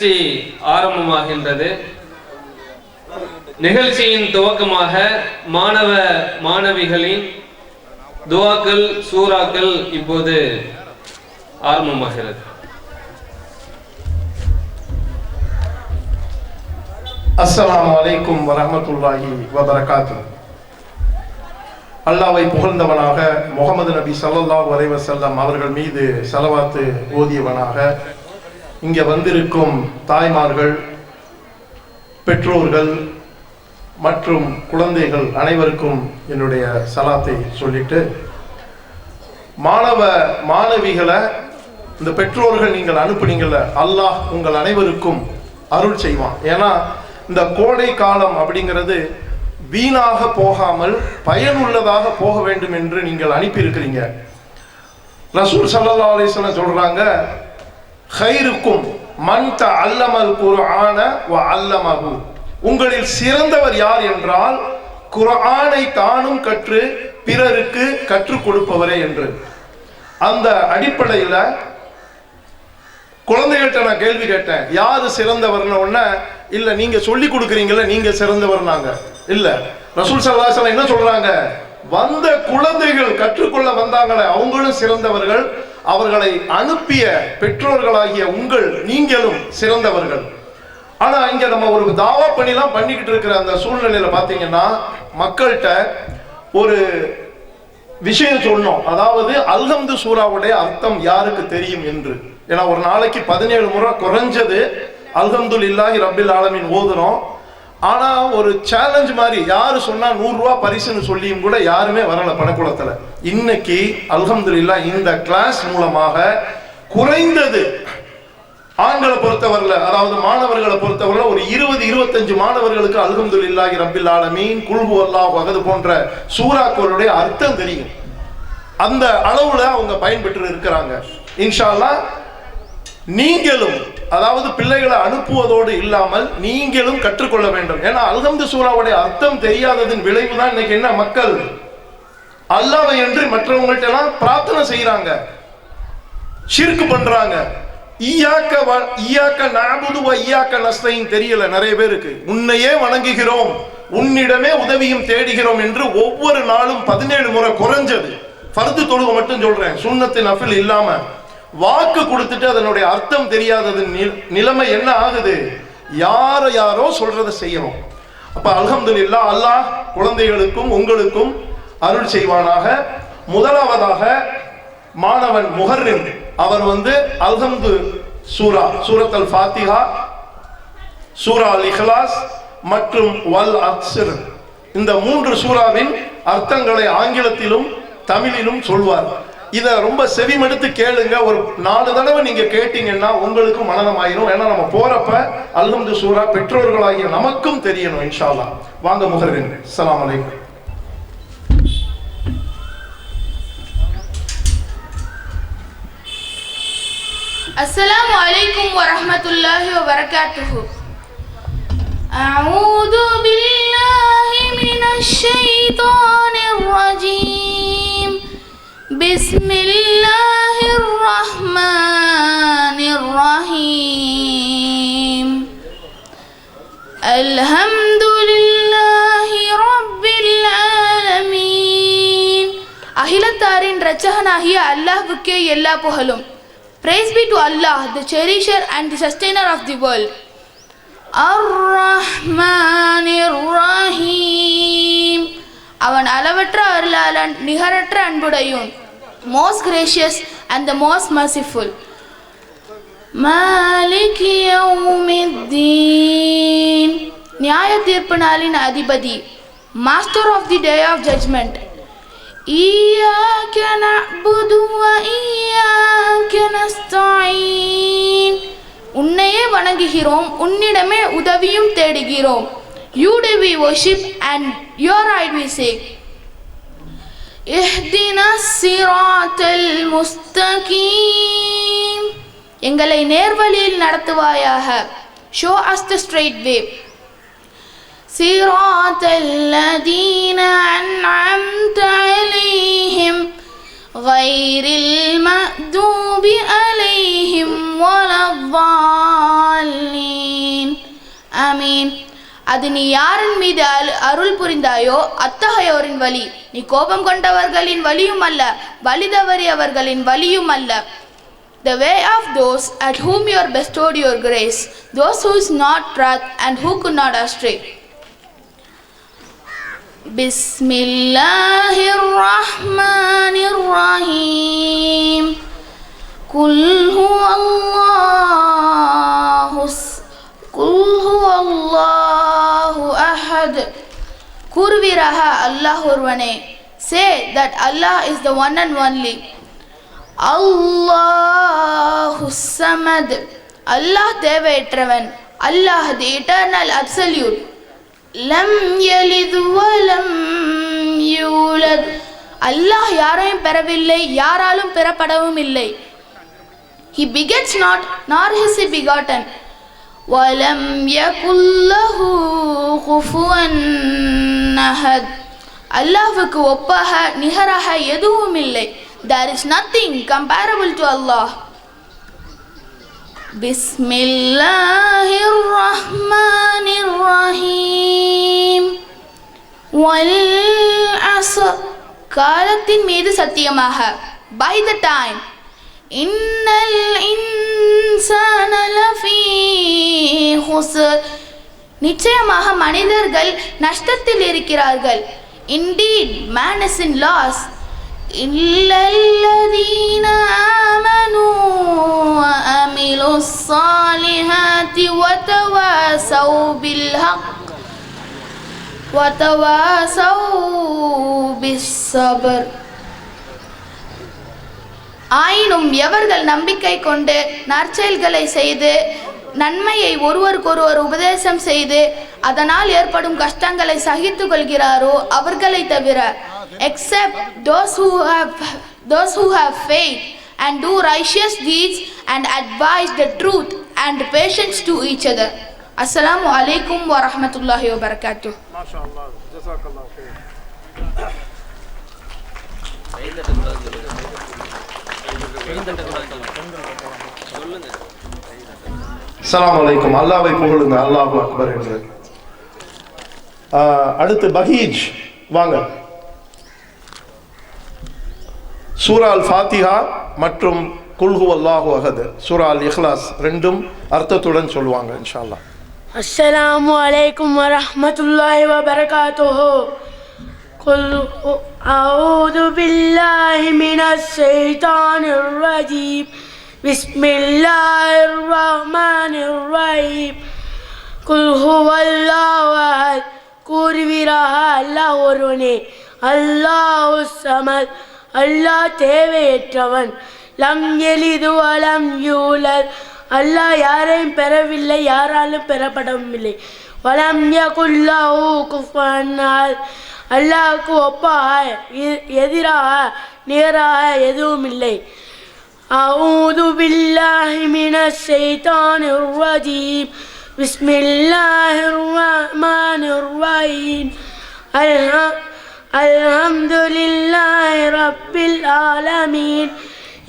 நிகழ்ச்சி ஆரம்பமாகின்றது. நிகழ்ச்சியின் துவக்கமாக மாணவ மாணவிகளின் துஆக்கள் சூறாக்கள் இப்போது ஆரம்பமாகிறது. அஸ்ஸலாமு அலைக்கும் வரஹ்மத்துல்லாஹி வபரகாத்துஹு. அல்லாஹ்வை புகழ்ந்தவனாக முஹம்மது நபி ஸல்லல்லாஹு அலைஹி வஸல்லம் அவர்கள் மீது ஸலவாத்து ஓதியவனாக இங்கே வந்திருக்கும் தாய்மார்கள், பெற்றோர்கள் மற்றும் குழந்தைகள் அனைவருக்கும் என்னுடைய சலாத்தை சொல்லிட்டு, மாணவ மாணவிகளை இந்த பெற்றோர்கள் நீங்கள் அனுப்புனீங்கள்ல, அல்லாஹ் உங்கள் அனைவருக்கும் அருள் செய்வான். ஏன்னா இந்த கோடை காலம் அப்படிங்கிறது வீணாக போகாமல் பயனுள்ளதாக போக வேண்டும் என்று நீங்கள் அனுப்பியிருக்கிறீங்க. ரசூல் ஸல்லல்லாஹு அலைஹி வஸல்லம் சொல்றாங்க, ஹைருக்கும் மன் தஅல்லமல் குர்ஆன வ அல்லமஹு. உங்களில் சிறந்தவர் யார் என்றால் குர்ஆனை தானும் கற்று பிறருக்கு கற்றுக் கொடுப்பவரே என்று. அந்த அடிப்படையில் குழந்தைகள்கிட்ட நான் கேள்வி கேட்டேன், யாரு சிறந்தவர்னு. உடனே இல்ல நீங்க சொல்லி கொடுக்குறீங்கல்ல, நீங்க சிறந்தவர்னாங்க. இல்ல, ரசூல் ஸல்லல்லாஹு அலைஹி வஸல்லம் என்ன சொல்றாங்க, வந்த குழந்தைகள் கற்றுக்கொள்ள வந்தாங்களே அவங்களும் சிறந்தவர்கள், அவர்களை அனுப்பிய பெற்றோர்களாகிய நீங்களும் சிறந்தவர்கள். ஆனா இங்க நம்ம ஒரு தாவா பணிலாம் பண்ணிக்கிட்டு இருக்கிற அந்த சூழ்நிலையில பாத்தீங்கன்னா மக்கள்கிட்ட ஒரு விஷயம் சொன்னோம். அதாவது அல்ஹம்து சூராவுடைய அர்த்தம் யாருக்கு தெரியும் என்று. ஏன்னா ஒரு நாளைக்கு 17 முறை குறைஞ்சது அல்ஹம்துலில்லாஹி ரப்பில் ஆலமீன் ஓதுறோம். ஆனா ஒரு சேலஞ்ச் மாதிரி யாரு சொன்னா 100 ரூபாய் பரிசுன்னு சொல்லியும் கூட யாருமே வரல பணக்குளத்துல. இன்னைக்கு அல்ஹம்துலில்லாஹ் இந்த கிளாஸ் மூலமாக குறைந்தது ஆண்களை பொறுத்தவரையில, அதாவது மாணவர்களை பொறுத்தவரையில ஒரு 20-25 மாணவர்களுக்கு அல்ஹம்துலில்லாஹி ரப்பில் ஆலமீன், குல் ஹுவல்லாஹு அஹத் போன்ற சூறாக்களுடைய அர்த்தம் தெரியும். அந்த அளவுல அவங்க பயன்பெற்று இருக்கிறாங்க. இன்ஷா அல்லாஹ் நீங்களும், அதாவது பிள்ளைகளை அனுப்புவதோடு இல்லாமல் நீங்களும் கற்றுக்கொள்ள வேண்டும். ஏன்னா அல்ஹம்து சூராவுடைய அர்த்தம் தெரியாததின் விளைவு தான் இன்னைக்கு என்ன, மக்கள் அல்லாஹ்வை என்று மற்றவங்கள்ட்ட எல்லாம் பிரார்த்தனை செய்யறாங்க, ஷிர்க் பண்றாங்க. ஈயாக்க நஅபுது வ ஈயாக்க நஸ்தஈன் தெரியல நிறைய பேருக்கு. உன்னையே வணங்குகிறோம், உன்னிடமே உதவியும் தேடுகிறோம் என்று ஒவ்வொரு நாளும் 17 முறை குறைஞ்சது. ஃபர்து தொழுகை மட்டும் சொல்றேன், சுன்னத்து நஃபில் இல்லாம வாக்கு கொடுத்துட்டு அதனுடைய அர்த்தம் தெரியாதது நிலைமை என்ன ஆகுது, யாரோ சொல்றதை செய்யணும். அப்ப அல்ஹம்துலில்லாஹ், அல்லாஹ் குழந்தைகளுக்கும் உங்களுக்கும் அருள் செய்வானாக. முதலாவதாக மாணவன் முஹர்ரிம் அவர் அல்ஹம்து சூரா, சூரத் அல் ஃபாத்திஹா, சூரா அல் இஹ்லாஸ் மற்றும் வல் அஸ்ர், இந்த 3 சூராவின் அர்த்தங்களை ஆங்கிலத்திலும் தமிழிலும் சொல்வார். இத ரொம்ப செவிமடுத்து கேளுங்க. ஒரு 4 தடவை நீங்க கேட்டீங்கன்னா உங்களுக்கு மனநமாயிரும். ஏன்னா நம்ம போறப்ப அல்ஹம்து சூரா பெற்றோர்களாகிய நமக்கும் தெரியணும். இன்ஷா அல்லாஹ். வாங்க முஹர்ரிம். அஸ்ஸலாமு அலைக்கும். அஸ்ஸலாமு அலைக்கும் வரஹ்மத்துல்லாஹி வபரகாத்துஹு. அஊது பில்லாஹி மினஷ் ஷைத்தானிர் ரஜீம். பிஸ்மில்லாஹிர் ரஹ்மானிர் ரஹீம். அல்ஹம்துலில்லாஹி ரப்பில் ஆலமீன். அகிலத்தாரின் இரட்சகனாகிய அல்லாஹ்வுக்கே எல்லா புகழும். Praise be to Allah, the cherisher and the sustainer of the world. Ar-Rahmanir Rahim. அவன் அளவற்ற அருளாளன், நிகரற்ற அன்புடையோன், most gracious and the most merciful. Maliki Yawmiddin. நியாய தீர்ப்பு நாளின் அதிபதி, master of the day of judgment. இய்யாக நஅ்புது வ இய்யாக நஸ்தஈன். உன்னையே வணங்குகிறோம், உன்னிடமே உதவியும் தேடுகிறோம். You do we worship and your right we seek. இஹ்தினஸ் ஸிராத்தல் முஸ்தகீம். எங்களை நேர்வழியில் நடத்துவாயாக. Show us the straight way. صراط الذين أنعمت عليهم غير المغضوب عليهم ولا الضالين. الضالين آمين. அது நீ யாரின் மீது அருள் புரிந்தாயோ அத்தகையோரின் வழி. நீ கோபம் கொண்டவர்களின் வழியும் அல்ல, வழி தவறியவர்களின் வழியும் அல்ல. The way of those at whom you are bestowed your grace, those who is not wrath and who could not astray. Bismillahirrahmanirrahim. Qul huwallahu ahad. கூறுவீராக அல்லாஹ் ஒருவனே. Say that Allah is the one and only. Allahu Samad. Allah தேவையற்றவன். Allah the eternal absolute. லம் யலித் வலம் யூலத். அல்லாஹ் யாரையும் பெறவில்லை, யாராலும் பெறப்படவும் இல்லை. He begets not, nor is he begotten. வலம் யகுல் லஹு குஃபுவன் அஹத். அல்லாஹ்வுக்கு ஒப்பாக நிகராக எதுவும் இல்லை. There is nothing comparable to Allah. Bismillahirrahmanirrahim. Wal asr. காலத்தின் மீது சத்தியமாக. By the time. Innal insana lafi khusr. நிச்சயமாக மனிதர்கள் நஷ்டத்தில் இருக்கிறார்கள். Indeed, man is in loss. إلا الذين آمنوا وعملوا الصالحات وتواصوا بالحق وتواصوا بالصبر. ஆயினும் எவர்கள் நம்பிக்கை கொண்டு நற்செயல்களை செய்து நன்மையை ஒருவருக்கொருவர் உபதேசம் செய்து அதனால் ஏற்படும் கஷ்டங்களை சகித்துக் கொள்கிறாரோ அவர்களை தவிர, except those who have faith and do righteous deeds and advise the truth and patience to each other. Assalamu alaikum wa rahmatullahi wa barakatuh. MashaAllah, jazakallah khair. அஸ்ஸலாமு அலைக்கும். அல்லாஹ்வை புகழுங்க. அல்லாஹு அக்பர் என்று. அடுத்து பஹீஜ் வாங்க. சூரா அல் ஃபாத்திஹா மற்றும் குல் ஹுவல்லாஹு அஹத், சூரா அல் இக்லாஸ் ரெண்டும் அர்த்தத்துடன் சொல்லுவாங்க இன்ஷா அல்லாஹ். அஸ்ஸலாமு அலைக்கும் வரஹ்மத்துல்லாஹி வபரகாத்துஹு. குல் அஊது பில்லாஹி மினஷ் ஷைத்தானிர் ரஜீம். பிஸ்மில்லாஹிர் ரஹ்மானிர் ரஹீம். குல் ஹுவல்லாஹு அஹத். கூறுவீராக அல்லாஹ் ஒருவனே. அல்லாஹு ஸமத். அல்லாஹ் தேவையற்றவன். லம் யலிது வலம் யூலத். அல்லாஹ் யாரையும் பெறவில்லை, யாராலும் பெறப்படவும் இல்லை. வலம் யகுல் லஹு குஃபுவன் அஹத். அல்லாஹ்வுக்கு ஒப்பாக எதிராக நிகராக எதுவும் இல்லை. அஊது பில்லாஹி மினஷ் ஷைத்தானிர் ரஜீம். பிஸ்மில்லாஹிர் ரஹ்மானிர் ரஹீம். அல்ஹம்துலில்லாஹி ரப்பில் ஆலமீன்.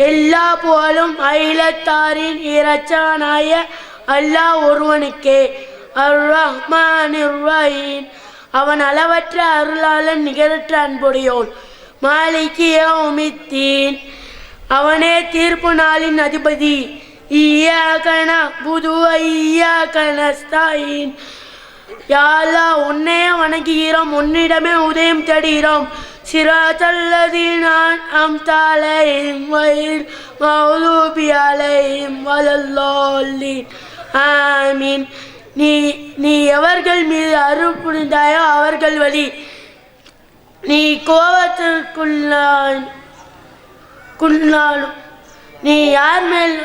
எல்லா புகழும் அகிலத்தாரின் இரட்சகனாய அல்லாஹ் ஒருவனுக்கே. அர் ரஹ்மானிர் ரஹீம். அவன் அளவற்ற அருளாளன், நிகரற்ற அன்புடையோன். மாலிகி யௌமித்தீன். அவனே தீர்ப்பு நாளின் அதிபதி. இய்யாக நஅ்புது வ இய்யாக நஸ்தஈன். யா அல்லாஹ், உன்னையே வணங்குகிறோம், உன்னிடமே உதயம் தேடுகிறோம். சிராத்தல்லதீன அன்அம்த அலைஹிம் கய்ரில் மக்தூபி அலைஹிம் வலல்லாலீன். ஆமீன். நீ எவர்கள் மீது அருள் புரிந்தாயோ அவர்கள் வழி. நீ கோபத்திற்குள்ளாலும் நீ யார் மேல்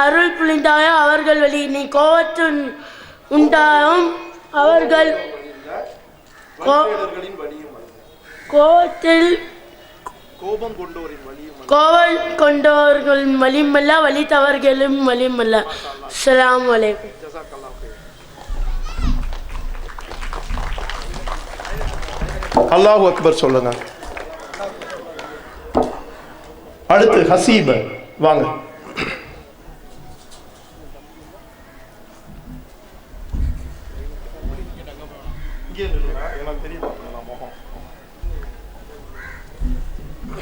அருள் புரிந்தாயோ அவர்கள் வழி. நீ கோபத்தில் உண்டாயும் அவர்கள் கோபத்தில் கோபம் கொண்டவர்களின் வழிமல்ல, வழி தவறுகளும் வழிமல்ல. அஸ்ஸலாமு அலைக்கும். அல்லாஹு அக்பர் சொல்லுங்க. அடுத்து ஹசீப வாங்க. இங்கே நில்லுங்க, எனக்கு தெரிய மாட்டேங்குது முகம்.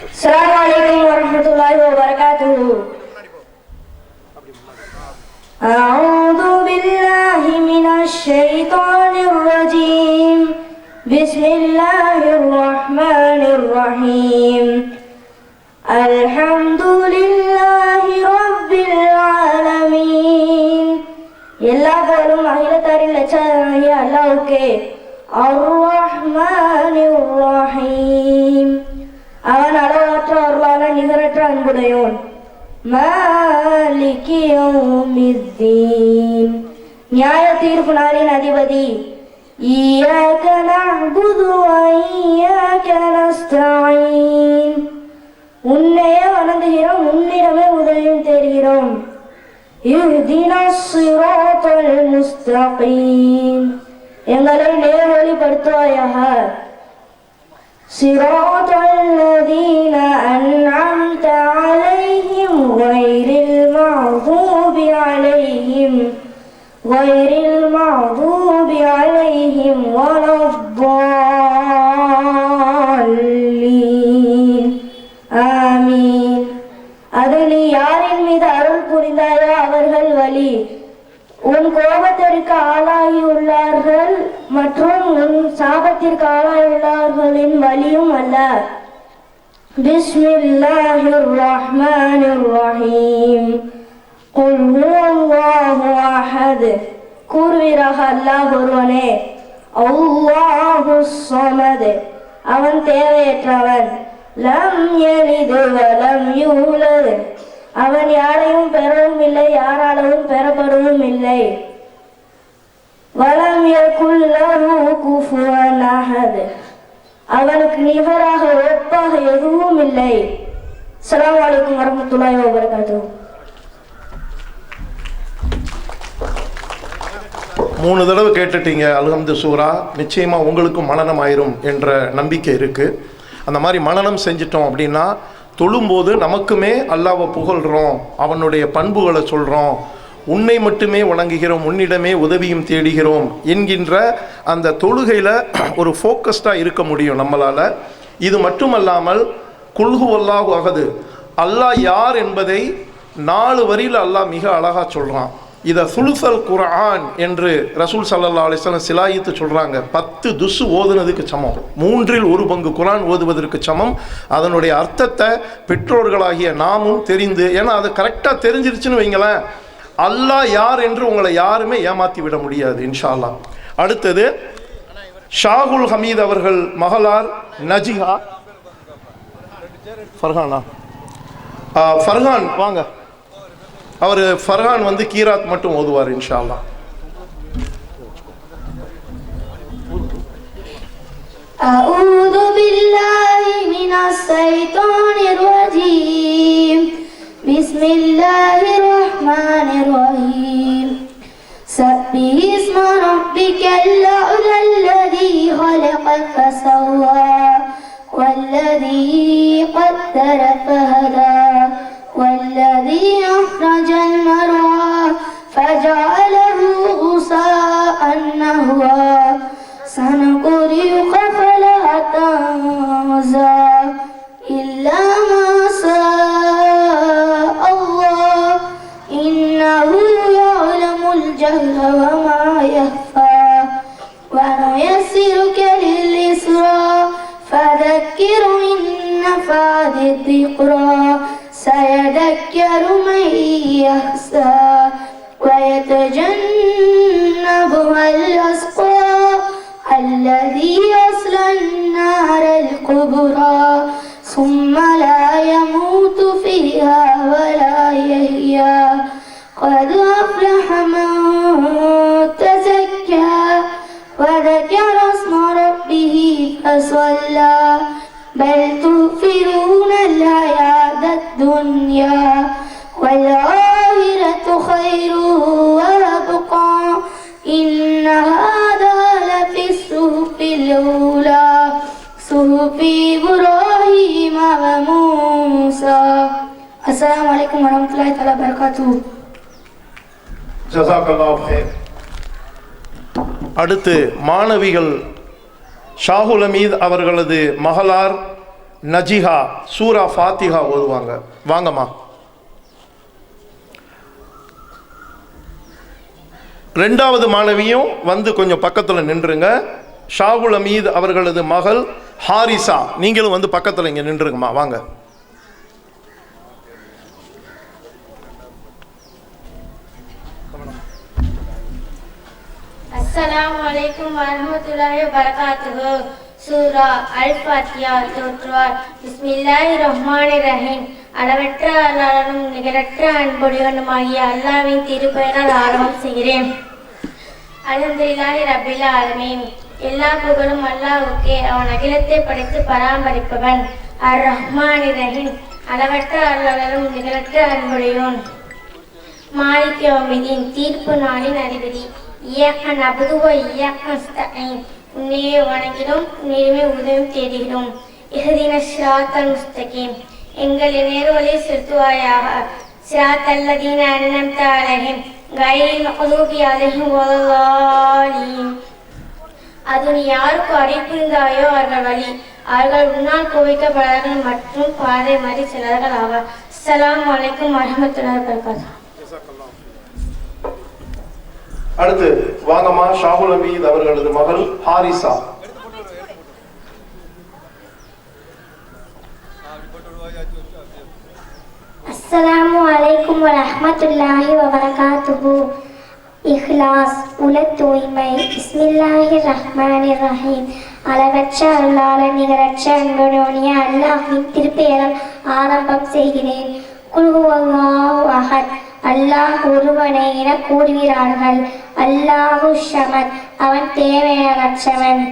அஸ்ஸலாமு அலைக்கும் வரஹ்மத்துல்லாஹி வபரகாத்துஹு. அஊது பில்லாஹி மினஷ் ஷைத்தானிர் ரஜீம். பிஸ்மில்லாஹிர் ரஹ்மானிர் ரஹீம். அல்ஹம்துலில்லாஹி ரப்பில் ஆலமீன். எல்லா புகழும் அகிலத்தாரின் லட்சணமாகிய அல்லாஹ்வுக்கே. அர்-ரஹ்மானிர் ரஹீம். அவன் அளவற்ற அருளான நிகரற்ற அன்புடையோன். மாலிகி யௌமித்தீன். நியாய தீர்ப்பு நாளின் அதிபதி. இய்யாக நஅ்புது வ இய்யாக நஸ்தஈன். உன்னையே வணங்குகிறோம், உன்னிடமே உதவியும் தேடுகிறோம். இஹ்தினஸ் ஸிராத்தல் முஸ்தகீம். எங்களை நேர்வழிப்படுத்துவாயாக. صراط الذين أنعمت عليهم غير المغضوب عليهم ولا الضالين آمين. அது நீ யாரின் மீது அருள் புரிந்தாயோ அவர்கள் வழி. உன் கோபத்திற்கு ஆளாகியுள்ளார்கள் மற்றும் உன் சாபத்திற்கு ஆளாகியுள்ளார்களின் வழியும் அல்ல. பிஸ்மில்லாஹிர் ரஹ்மானிர் ரஹீம். குல் ஹுவல்லாஹு அஹத். கூறுவீராக அல்லாஹ் ஒருவனே. அல்லாஹுஸ் ஸமத். அவன் தேவையற்றவன். லம் யலித் வ லம் யூலத். அவன் யாரையும் பெறவும் இல்லை, யாராலும் பெறப்படவும் இல்லை. வலம் யகுல் லஹு குஃபுவன் அஹத். அவனுக்கு நிகராக ஒப்பாக எதுவும் இல்லை. அஸ்ஸலாமு அலைக்கும் வரஹ்மத்துல்லாஹி வபரகாத்துஹு. 3 தடவை கேட்டுட்டீங்க அல்ஹம்து சூரா. நிச்சயமா உங்களுக்கும் மனனம் ஆயிரும் என்ற நம்பிக்கை இருக்கு. அந்த மாதிரி மனனம் செஞ்சிட்டோம் அப்படின்னா தொழும்போது நமக்குமே அல்லாஹ்வை புகழ்கிறோம், அவனுடைய பண்புகளை சொல்கிறோம், உன்னை மட்டுமே வணங்குகிறோம், உன்னிடமே உதவியும் தேடுகிறோம் என்கின்ற அந்த தொழுகையில் ஒரு ஃபோக்கஸ்டாக இருக்க முடியும் நம்மளால். இது மட்டுமல்லாமல் குல் ஹுவல்லாஹு அஹத், அல்லாஹ் யார் என்பதை 4 வரியில் அல்லாஹ் மிக அழகாக சொல்கிறான். இதை சுலுசல் குர்ஆன் என்று ரசூல் ஸல்லல்லாஹு அலைஹி வஸல்லம் சிலாயித்து சொல்கிறாங்க. 10 துசு ஓதுனதுக்கு சமம், 1/3 பங்கு குர்ஆன் ஓதுவதற்கு சமம். அதனுடைய அர்த்தத்தை பெற்றோர்களாகிய நாமும் தெரிந்து, ஏன்னா அது கரெக்டாக தெரிஞ்சிருச்சுன்னு வைங்களேன், அல்லாஹ் யார் என்று உங்களை யாருமே ஏமாற்றி விட முடியாது இன்ஷா அல்லாஹ். அடுத்தது ஷாகுல் ஹமீத் அவர்கள் மகளார் நஜிஹா. ஃபர்ஹான் வாங்க. அவர் ஃபர்ஹான் வந்து கீராத் மட்டும் ஓதுவார் இன்ஷா அல்லாஹ். அஊது பில்லாஹி மினஷ் ஷைத்தானிர் ரஜீம். பிஸ்மில்லாஹிர் ரஹ்மானிர் ரஹீம். சப்பிஹ் இஸ்ம ரப்பிக்கல் அஅலா அல்லதீ خلق فسوى والذي قدر فهدى والذي أخرج المرعى فجعله غثاء نحوا سنقرئك فلا تنسى إلا ما شاء الله إنه يعلم الجهر وما يخفى ونيسرك لليسرى فذكر إن نفعت الذكرى سيذكر من يخشى ويتجنبها الأشقى الذي يصلى النار الكبرى ثم لا يموت فيها ولا يحيا قد أفلح من تزكى وذكر اسم ربه فصلى بل تؤثرون الحياة الدنيا والآخرة خير وأبقى إن هذا لفي الصحف الأولى صحف إبراهيم وموسى. السلام عليكم ورحمة الله تعالى وبركاته. ஜஸாக்கல்லாஹு ஹைர். அடுத்து மாணவிகள் ஷாகுல் அமீத் அவர்களது மகளார் நஜிஹா சூரா ஃபாத்திஹா ஓதுவாங்க. வாங்கம்மா. ரெண்டாவது மாணவியும் வந்து கொஞ்சம் பக்கத்தில் நின்றுங்க. ஷாகுல் அமீத் அவர்களது மகள் ஹாரிசா, நீங்களும் வந்து பக்கத்தில் இங்கே நின்றுங்கம்மா. வாங்க. அஸ்ஸலாமு அலைக்கும் வரஹ்மத்துல்லாஹி வபரகாத்துஹு. சூரா அல் ஃபாத்திஹா தோற்றுவார். பிஸ்மில்லாஹிர் ரஹ்மானிர் ரஹீம். அளவற்ற அருளாளனும் நிகரற்ற அன்புடையவனுமாகிய அல்லாஹ்வின் திருப்பெயரால் ஆரம்பம் செய்கிறேன். அல்ஹம்துலில்லாஹி ரப்பில் ஆலமீன். எல்லா புகழும் அல்லாஹ்வுக்கே. அவன் அகிலத்தை படைத்து பராமரிப்பவன். அர் ரஹ்மானிர் ரஹீம். அளவற்ற அருளாளனும் நிகரற்ற அன்புடையவன். மாலிக் யௌமிதீன். தீர்ப்பு நாளின் அதிபதி. இய்யாக நஅபுது வ இய்யாக நஸ்தஈன். உன்னையே வணங்கினோம், உன்னிடமே உதவி தேடுகிறோம். இஹ்தினஸ் ஸிராத்தல் முஸ்தகீம். எங்களை நேர்வழியில் செலுத்துவாயாக. ஸிராத்தல்லதீன அன்அம்த அலைஹிம் கைரில் மக்தூபி அலைஹிம் வலல்லாலீன். அது நீ யாருக்கு அறிவிந்தாயோ அவர்கள் வழி, அவர்கள் உன்னால் கோவிக்கப்படாதவர்கள் மற்றும் பாதை மாறி செல்வார்கள் ஆவார். அஸ்ஸலாமு அலைக்கும் வரஹ்மத்துல்லாஹி வபரகாத்துஹு. அடுத்து வாங்கம்மா. ஷாகுல் அமீத் அவர்களது மகள் ஹாரிசா. அஸ்ஸலாமு அலைக்கும் வரஹ்மத்துல்லாஹி வபரகாத்துஹு. இஹ்லாஸ் உல தூய்மை. பிஸ்மில்லாஹிர் ரஹ்மானிர் ரஹீம். அளவற்ற அருளாளன் நிகரற்ற அன்புடையோனிய அல்லாஹ்வின் திருப்பெயரால் ஆரம்பம் செய்கிறேன். குல் ஹுவல்லாஹு அஹத். அல்லாஹ் ஒருவனே என கூறுகிறார்கள். அல்லாஹு ஷமத். அவன் தேவையற்றவன்.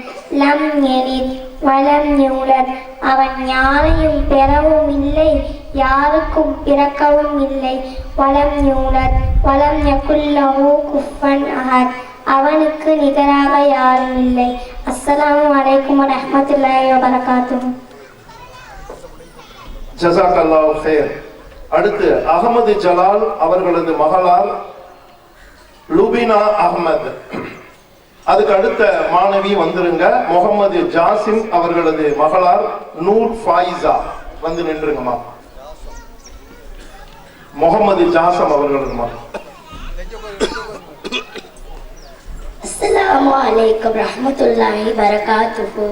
லம் யலித் வலம் யூலத். அவன் யாரையும் பெறவும் இல்லை, யாருக்கும் பிறக்கவும் இல்லை. வலம் யூலத் வலம் யகுல் லஹு குஃபுவன் அஹத். அவனுக்கு நிகராக யாரும் இல்லை. அஸ்ஸலாமு அலைக்கும் வரஹ்மத்துல்லாஹி வபரகாத்துஹு. ஜஸாக்கல்லாஹு ஹைர். அடுத்து அகமது ஜலால் அவர்களது மகளார் லுபினா அகமது. அதுக்கு அடுத்த மாணவி வந்துருங்க. முகமது ஜாசிம் அவர்களது மகளார் நூர் ஃபாயிசா வந்து நின்றுங்கம்மா. முகமது ஜாசம் அவர்களது மகள். அஸ்ஸலாமு அலைக்கும் ரஹ்மத்துல்லாஹி வபரகாத்துஹு.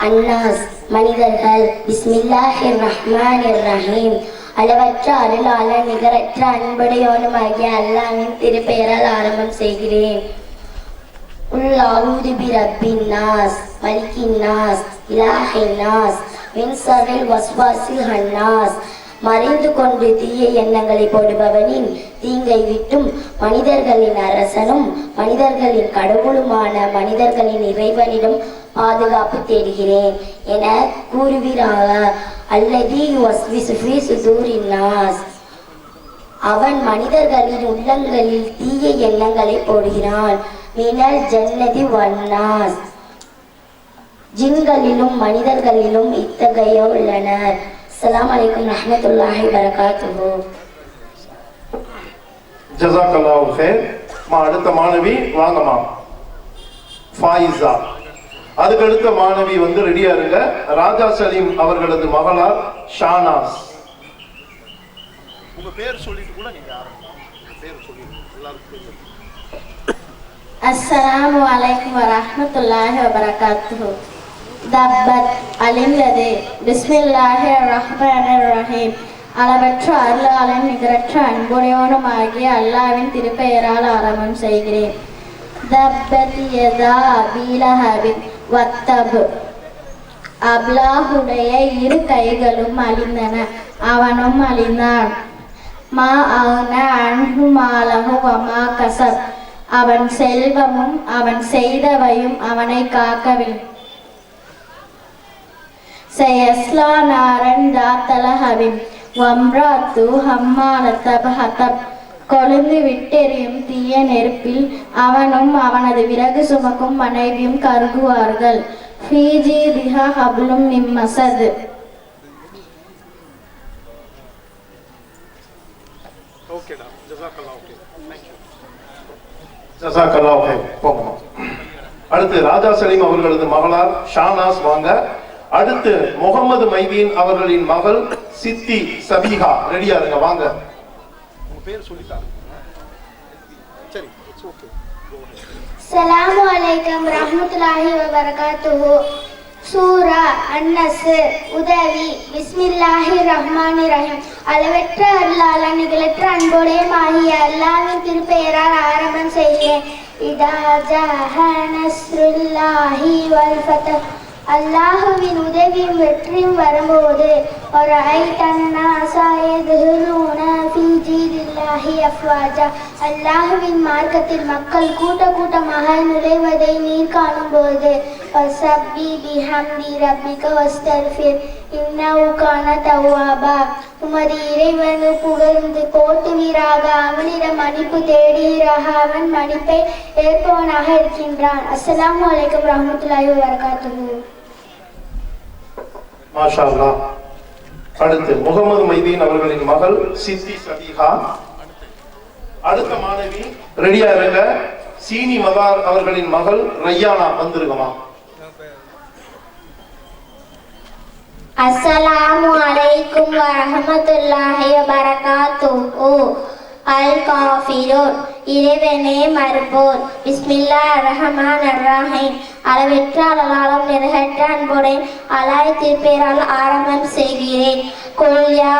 அன்னாஸ் மனிதர்கள். பிஸ்மில்லாஹிர் ரஹ்மானிர் ரஹீம். அளவற்ற அருளாளன் நிகரற்ற அன்புடையோனுமாகிய அல்லாஹ்வின் திருப்பெயரால் ஆரம்பம் செய்கிறேன். குல் அஊது பிரப்பின் நாஸ் மலிக்கின் நாஸ் இலாஹின் நாஸ் மின் ஷர்ரில் வஸ்வாசில் ஹன்னாஸ். மறைந்து கொண்டு தீய எண்ணங்களை போடுபவனின் தீங்கை விட்டும் மனிதர்களின் அரசனும் மனிதர்களின் கடவுளுமான மனிதர்களின் இறைவனிடம் பாதுகாப்பு தேடுகிறேன் என கூறுகிறாக. அல்லதி வஸ்விசு ஃபீ சுதூரின் நாஸ். அவன் மனிதர்களின் உள்ளங்களில் தீய எண்ணங்களை போடுகிறான். மினல் ஜன்னதி வன்னாஸ். ஜின்களிலும் மனிதர்களிலும் இத்தகைய உள்ளனர். அஸ்ஸலாமு அலைக்கும் ரஹ்மத்துல்லாஹி வபரகாத்துஹு. ஜஸாக்கல்லாஹு ஹைர். அடுத்த மாணவி வாங்கம்மா. ஃபாயிசா. அதுக்கு அடுத்த மாணவி வந்து ரெடியா இருங்க. ராஜா சலீம் அவர்களது மகளார் ஷானாஸ். உங்க பேர் சொல்லிட்டு கூட நீங்க பேர் சொல்லிட்டு எல்லாருக்கும். அஸ்ஸலாமு அலைக்கும் வரஹ்மத்துல்லாஹி வபரகாத்துஹு. தப்பத் அழிந்தது. பிஸ்மில்லாஹிர் ரஹ்மானிர் ரஹீம். அளவற்ற அருளாளன் நிகரற்ற அன்புடையோனுமாகிய அல்லாஹ்வின் திருப்பெயரால் ஆரம்பம் செய்கிறேன். தப்பத் யதா அபீ லஹபின் வத்தப். அப்லாஹுடைய இரு கைகளும் அழிந்தன, அவனும் அழிந்தான். மா அக்ன அன்ஹு மாலஹு வமா கஸப். அவன் செல்வமும் அவன் செய்தவையும் அவனை காக்கவில்லை. சயஸ்லா நாரன் தாத்த லஹபின் வம்ராத்து ஹம்மாலத்தப் ஹதப். கொழுந்து விட்டெறியும் தீய நெருப்பில் அவனும் அவனது விறகு சுமக்கும் மனைவியும் கருகுவார்கள். ஃபீஜி திஹா ஹப்லும் மின் மஸத். ஜஸாக்கல்லாஹு ஹைர். போங்கம்மா. அடுத்து ராஜா சலீம் அவர்களது மகளார் ஷானாஸ் வாங்க. அடுத்து முகமது மைதீன் அவர்களின் மகள் சித்தி சபீஹா ரெடியா இருங்க, வாங்க. உங்க பேர் சொல்லிட்டாங்க. சரி, இட்ஸ் ஓகே. அஸ்ஸலாமு அலைக்கும் ரஹ்மத்துல்லாஹி வ பரகாத்துஹு. சூரா அன்-நஸ்ர். உதவி. பிஸ்மில்லாஹிர் ரஹ்மானிர் ரஹீம். அளவற்ற அருளாளன் நிகழற்ற அன்புடையமாகிய அல்லாஹ்வின் திருப்பெயரால் ஆரம்பம் செய்கிறேன். இதா ஜாஅ நஸ்ருல்லாஹி வல் ஃபத்ஹ். அல்லாஹுவின் உதவியும் வெற்றியும் வரும்போது ஒரு அல்லாஹுவின் மார்க்கத்தில் மக்கள் கூட்ட கூட்டமாக நுழைவதை நீர் காணும் போது உமது இறைவனு புகழ்ந்து போட்டுவீராக, அவனிடம் மன்னிப்பு தேடுவீராக, அவன் மன்னிப்பை ஏற்பவனாக இருக்கின்றான். அஸ்ஸலாமு அலைக்கும் ரஹ்மத்துல்லாஹி வ பரகாத்துஹு. மாஷா அல்லாஹ். அடுத்து முகமது மைதீன் அவர்களின் மகள் சித்தி சபீஹா. அடுத்த மாணவி ரெடியா இருங்க. சீனி மதார் அவர்களின் மகள் ரய்யானா வந்திருக்கமா. அஸ்ஸலாமு அலைக்கும் வரஹ்மத்துல்லாஹி வபரகாத்துஹு. அல் காஃபிரூன். இறைவனே மறுப்போர். பிஸ்மில்லாஹிர் ரஹ்மானிர் ரஹீம். அளவற்ற அருளாளன் நிகழற்ற அன்புடன் அல்லாஹ் திருப்பெயரால் ஆரம்பம் செய்கிறேன். குல் யா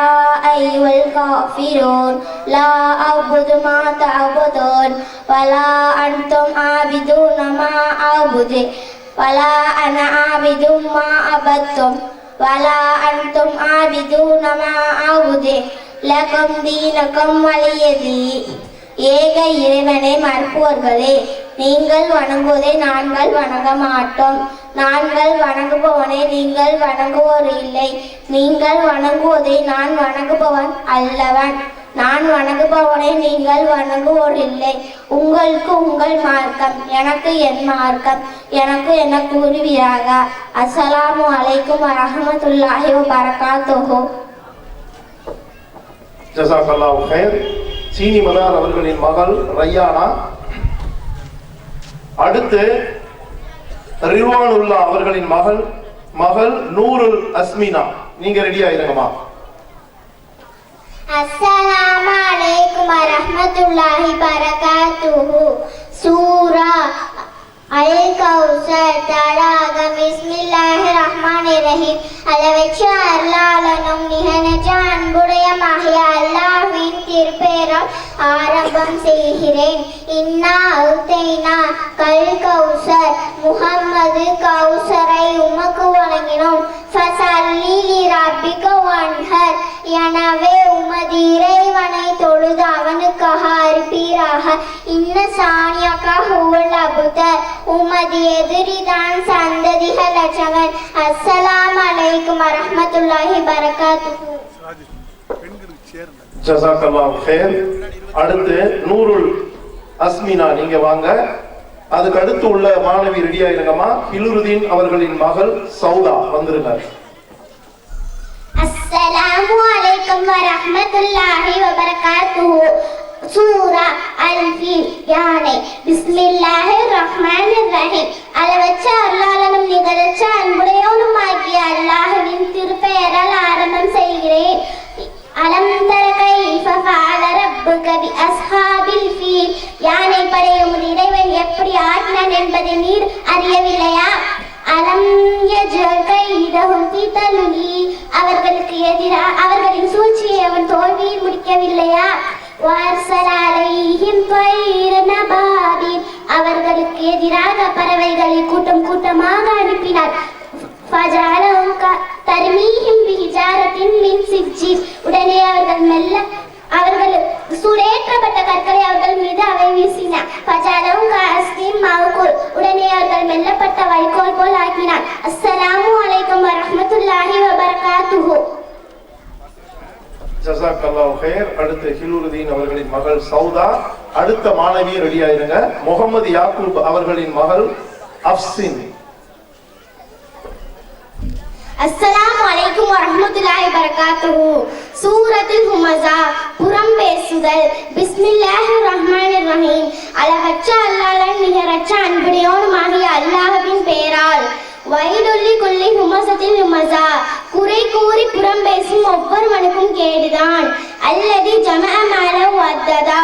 அய்யுல் காஃபிரூன் லா அஅ்புது மா தஅ்புதூன் வலா அன்தும் ஆபிதூன மா அஅ்புது வலா அனா ஆபிதும் மா அபத்தும் வலா அன்தும் ஆபிதூன மா அஅ்புது லகும் தீனகும் வலியதி. ஏக இறைவனை மறுப்பவர்களே, நீங்கள் வணங்குவதை நாங்கள் வணங்க மாட்டோம், நாங்கள் வணங்குபவனை நீங்கள் வணங்குவோர் இல்லை, நீங்கள் வணங்குவதை நான் வணங்குபவன் அல்லவன், நான் வணங்குபவனை நீங்கள் வணங்குவோர் இல்லை. உங்களுக்கு உங்கள் மார்க்கம், எனக்கு என் மார்க்கம், எனக்கு என கூறுவீராக. அஸ்ஸலாமு அலைக்கும் வரஹ்மத்துல்லாஹி வ பரகாத்துஹு. ஜஸாக்கல்லாஹு கைர். சீனி மதார் அவர்களின் மகள் ரய்யானா. அடுத்து ரில்வானுல்லா அவர்களின் மகள் நூருல் அஸ்மினா. நீங்க ரெடியா இருங்கம்மா. அஸ்ஸலாமு அலைக்கும் வரஹ்மத்துல்லாஹி பரகாத்துஹு. சூரா அல் கௌசர் தடாகம். பிஸ்மில்லாஹிர் ரஹ்மானிர் ரஹீம். அளவற்ற அருளாளனும் நிகழற்ற அன்புடையமாகிய அல்லாஹ்வின் திருப்பெயரால் ஆரம்பம் செய்கிறேன். இன்னா அவுதைனா கல் கௌசர். முஹம்மது கௌசரை உமக்கு வழங்கினோம். ஃபஸல்லி லிரப்பிக வன்ஹர். எனவே உமது இறைவனை தொழுது அவனுக்காக அர்ப்பீராக. இன்ன சானியக ஹுவல் அபுதர். உமது எதிரிதான் சந்ததிகளற்றவன். அஸ்ஸலாமு அலைக்கும் வரஹ்மத்துல்லாஹி பரகாத்துஹு. ஜஸாக்கல்லாஹு கைர். அடுத்து நூருல் அஸ்மினா நீங்க வாங்க. அதுக்கு அடுத்து உள்ள மாணவி ரெடியா இருங்கம்மா. ஹிலுருதீன் அவர்களின் மகள் சௌதா வந்திருங்க. அஸ்ஸலாமு அலைக்கும் வரஹ்மத்துல்லாஹி வபரகாத்துஹு. சூரா அல்-ஃபீல் யானை. பிஸ்மில்லாஹிர் ரஹ்மானிர் ரஹீம். அளவற்ற அருளாளனும் நிகழற்ற அன்புடையவனுமாகிய அல்லாஹ்வின் திருப்பெயரால் ஆரம்பம் செய்கிறேன். அலம் தர கைஃப ஃபஅல ரப்புக பி அஸ்ஹாபில் ஃபீல். யானை படையும் இறைவன் எப்படி ஆக்கினான் என்பதை நீர் அறியவில்லையா? அலம் யஜ்அல் கைதஹும் ஃபீ தலுலி. அவர்களுக்கு எதிராக அவர்களின் சூழ்ச்சியை அவன் தோல்வியில் முடிக்கவில்லையா? வஅர்ஸல அலைஹிம் தைரன் அபாபீல். அவர்களுக்கு எதிராக பறவைகளை கூட்டம் கூட்டமாக அனுப்பினார். ஃபஜஅலஹும் தர்மீஹிம் பிஹிஜாரத்தின் மின் சிஜ்ஜீல். உடனே அவர்கள் சூடேற்றப்பட்ட கற்களை அவர்கள் மீது அவை வீசினார். ஃபஜஅலஹும் கஅஸ்ஃபின் மஅகூல். உடனே அவர்கள் மெல்லப்பட்ட வைக்கோல் போல் ஆக்கினார். அஸ்ஸலாமு அலைக்கும் வரஹ்மத்துல்லாஹி வ பரகாத்துஹு. ஜஸாக்கல்லாஹு கைர். அடுத்து ஹிலுருதீன் அவர்களின் மகள் சௌதா. அடுத்த மாணவி ரெடியா இருங்க. முகமது யாக்கூப் அவர்களின் மகள் அஃப்சின். அஸ்ஸலாமு அலைக்கும் வரஹ்மத்துல்லாஹி வபரகாத்துஹு. சூரத்துல் ஹுமஸா. புறம் பேசுதல். பிஸ்மில்லாஹிர் ரஹ்மானிர் ரஹீம். அளவற்ற அல்லாஹ்வின் நிகரற்ற அன்புடையோனுமாகிய அல்லாஹ்வின் பெயரால். வயலுள்ளி கொள்ளை ஹுமசத்தில் ஹுமசா, குறை கூறி புறம் பேசும் ஒவ்வொருவனுக்கும் கேடுதான். அல்லது ஜமஅ மாலஹு வஅத்ததா,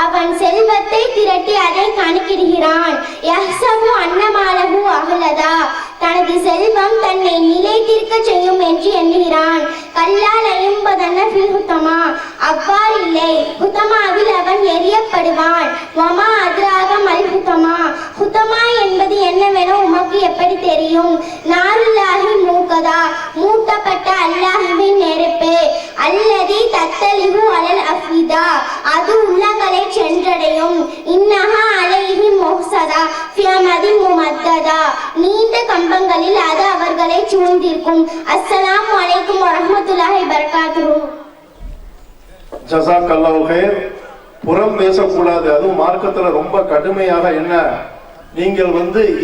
அவன் செல்வத்தை திரட்டி அதை கணக்கிடுகிறான். யஹ்சபு அன்ன மாலஹு அஹ்லதா, தனது செல்வம் தன்னை நிலைத்திருக்க செய்யும் என்று எண்ணுகிறான். கல்லால் ஐம்பதன்ன ஃபில் ஹுத்தமா, அவ்வாறு இல்லை, ஹுத்தமாவில் அவன் எரியப்படுவான். வமா அத்ராக மல் ஹுத்தமா, ஹுத்தமா என்பது என்னவென உமக்கு எப்படி தெரியும்? நாருல்லாஹி மூகதா, மூட்டப்பட்ட அல்லாஹ்வின் நெருப்பு. அல்லதி தத்தலிஹு அலல் அஃபிதா, அது உள்ளங்களை சென்றடையும். இன்னஹா அலைஹி முஹ்சதா ஃபியமதி முமத்ததா, நீண்ட கம்பங்களில் அது அவர்களை சூழ்ந்திருக்கும். அஸ்ஸலாமு அலைக்கும் வரஹ்மத்துல்லாஹி வபரகாத்துஹு. ஜஸாக்கல்லாஹு கைர். புறம் பேசக்கூடாது, அதுவும் மார்க்கத்துல ரொம்ப கடுமையாக என்ன, நீங்கள்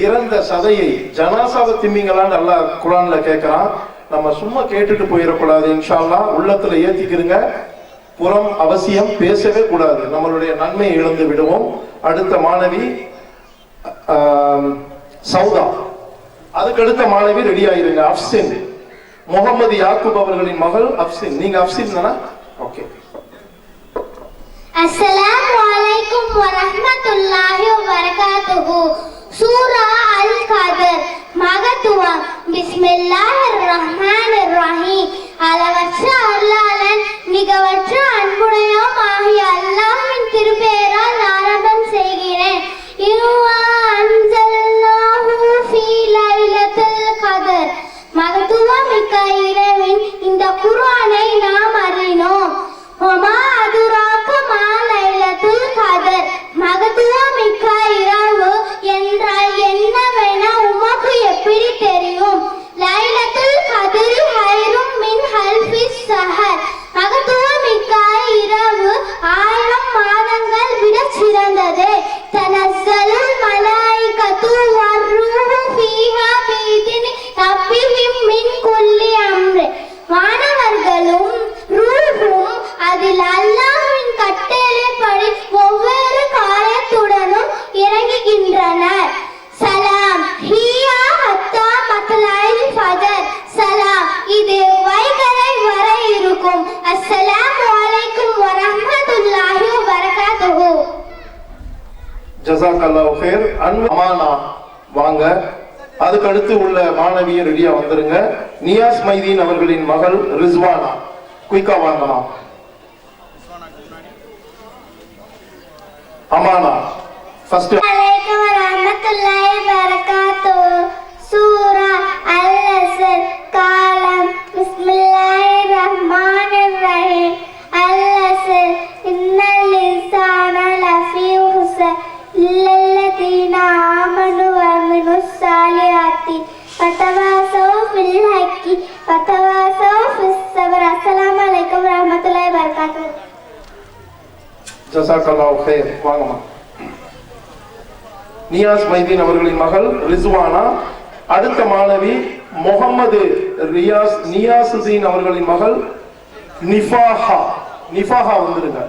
இறந்த சதையை ஜனாசாவை திம்பிங்களான்னு அல்லாஹ் குர்ஆன்ல கேட்கிறான். நம்ம சும்மா கேட்டுட்டு போயிடக்கூடாது. இன்ஷா அல்லாஹ் உள்ளத்துல ஏத்திக்கிறங்க. புறம் அவசியம் பேசவே கூடாது, நம்மளுடைய நன்மையை இழந்து விடுவோம். அடுத்த மாணவி சௌதா, அதுக்கடுத்த மாணவி ரெடி ஆயிருங்க. அப்சின், முகமது யாக்கூப் அவர்களின் மகள் அப்சின். நீங்க அப்சின் தானே? ஓகே. அஸ்ஸலாமு அலைக்கும் வரஹ்மத்துல்லாஹி வபரகாத்துஹு. சூரா அல் கத்ர். மகத்துவம். பிஸ்மில்லாஹிர் ரஹ்மானிர் ரஹீம். அளவற்ற அருளாளன் மிகவற்ற அன்புடையோம் ஆகிய அல்லாஹ்வின் திருப்பெயரால் ஆரம்பம் செய்கிறேன். இன்னா அன்ஸல்னாஹு ஃபீ லைலத்துல் கத்ர். மகத்துவம் மிக்க இரவின் இந்த குர்ஆனை நாம் அறினோம். வமா அதுராக மா லைலத்துல் கத்ர். மகத்துவம் மிக்க இரவு என்றால் என்னவென உமக்கு எப்படி தெரியும்? லைலத்துல் கத்ரி ஹைரும் மின் அல்ஃபிஸ் ஷஹர். மகத்துவம் மிக்க இரவு 1000 மாதங்கள் விட சிறந்தது. தனஸ்ஸலுல் மலாயிகத்து வர்ரூஹு ஃபீஹா பிஇذن ரப்பிஹிம் மின் குல்லி அம்ர். வானவர்களும் ரூஹும் அதில் அல்லாஹ்வின் கட்டளைப்படி ஒவ்வொரு காரியத்துடனும் இறங்குகின்றனர். சலாம் ஹியா ஹத்தா மத்லாஇல் ஃபஜர். சலாம், இது வைகரை வரை இருக்கும். அஸ்ஸலாமு அலைக்கும் வரஹ்மத்துல்லாஹி வபரகாத்துஹு. ஜஸாக்கல்லாஹு கைர். அமானா வாங்க. அதுக்கு அடுத்து உள்ள மாணவியை ரெடியா வந்துருங்க. நியாஸ் மைதீன் அவர்களின் மகள் ரிஸ்வானா, குயிக்கா வாங்கம்மா. அமானா ஃபர்ஸ்ட். அலைக்கும் வரஹ்மத்துல்லாஹி வபரகாத்துஹு. சூரா அல்-அஸ்ர். காலம். பிஸ்மில்லாஹிர் ரஹ்மானிர் ரஹீம். அல்-அஸ்ர். இன்னல் இன்சான லஃபீ ஹுஸ்ர் இல்லல்லதீன ஆமனு வஅமிலுஸ் ஸாலிஹாத்தி வதவாஸவ் பில் ஹக்கி வதவாஸவ் ஃபிஸ் ஸப்ர். அஸ்ஸலாமு அலைக்கும் வரஹ்மத்துல்லாஹி வபரகாத்துஹு. ஜஸாக்கல்லாஹு கைர். வாங்கம்மா. நியாஸ் மைதீன் அவர்களின் மகள் ரிஸ்வானா. அடுத்த மாணவி முகமது நியாசுதீன் அவர்களின் மகள் நிஃபாஹா. நிஃபாஹா வந்துருங்க.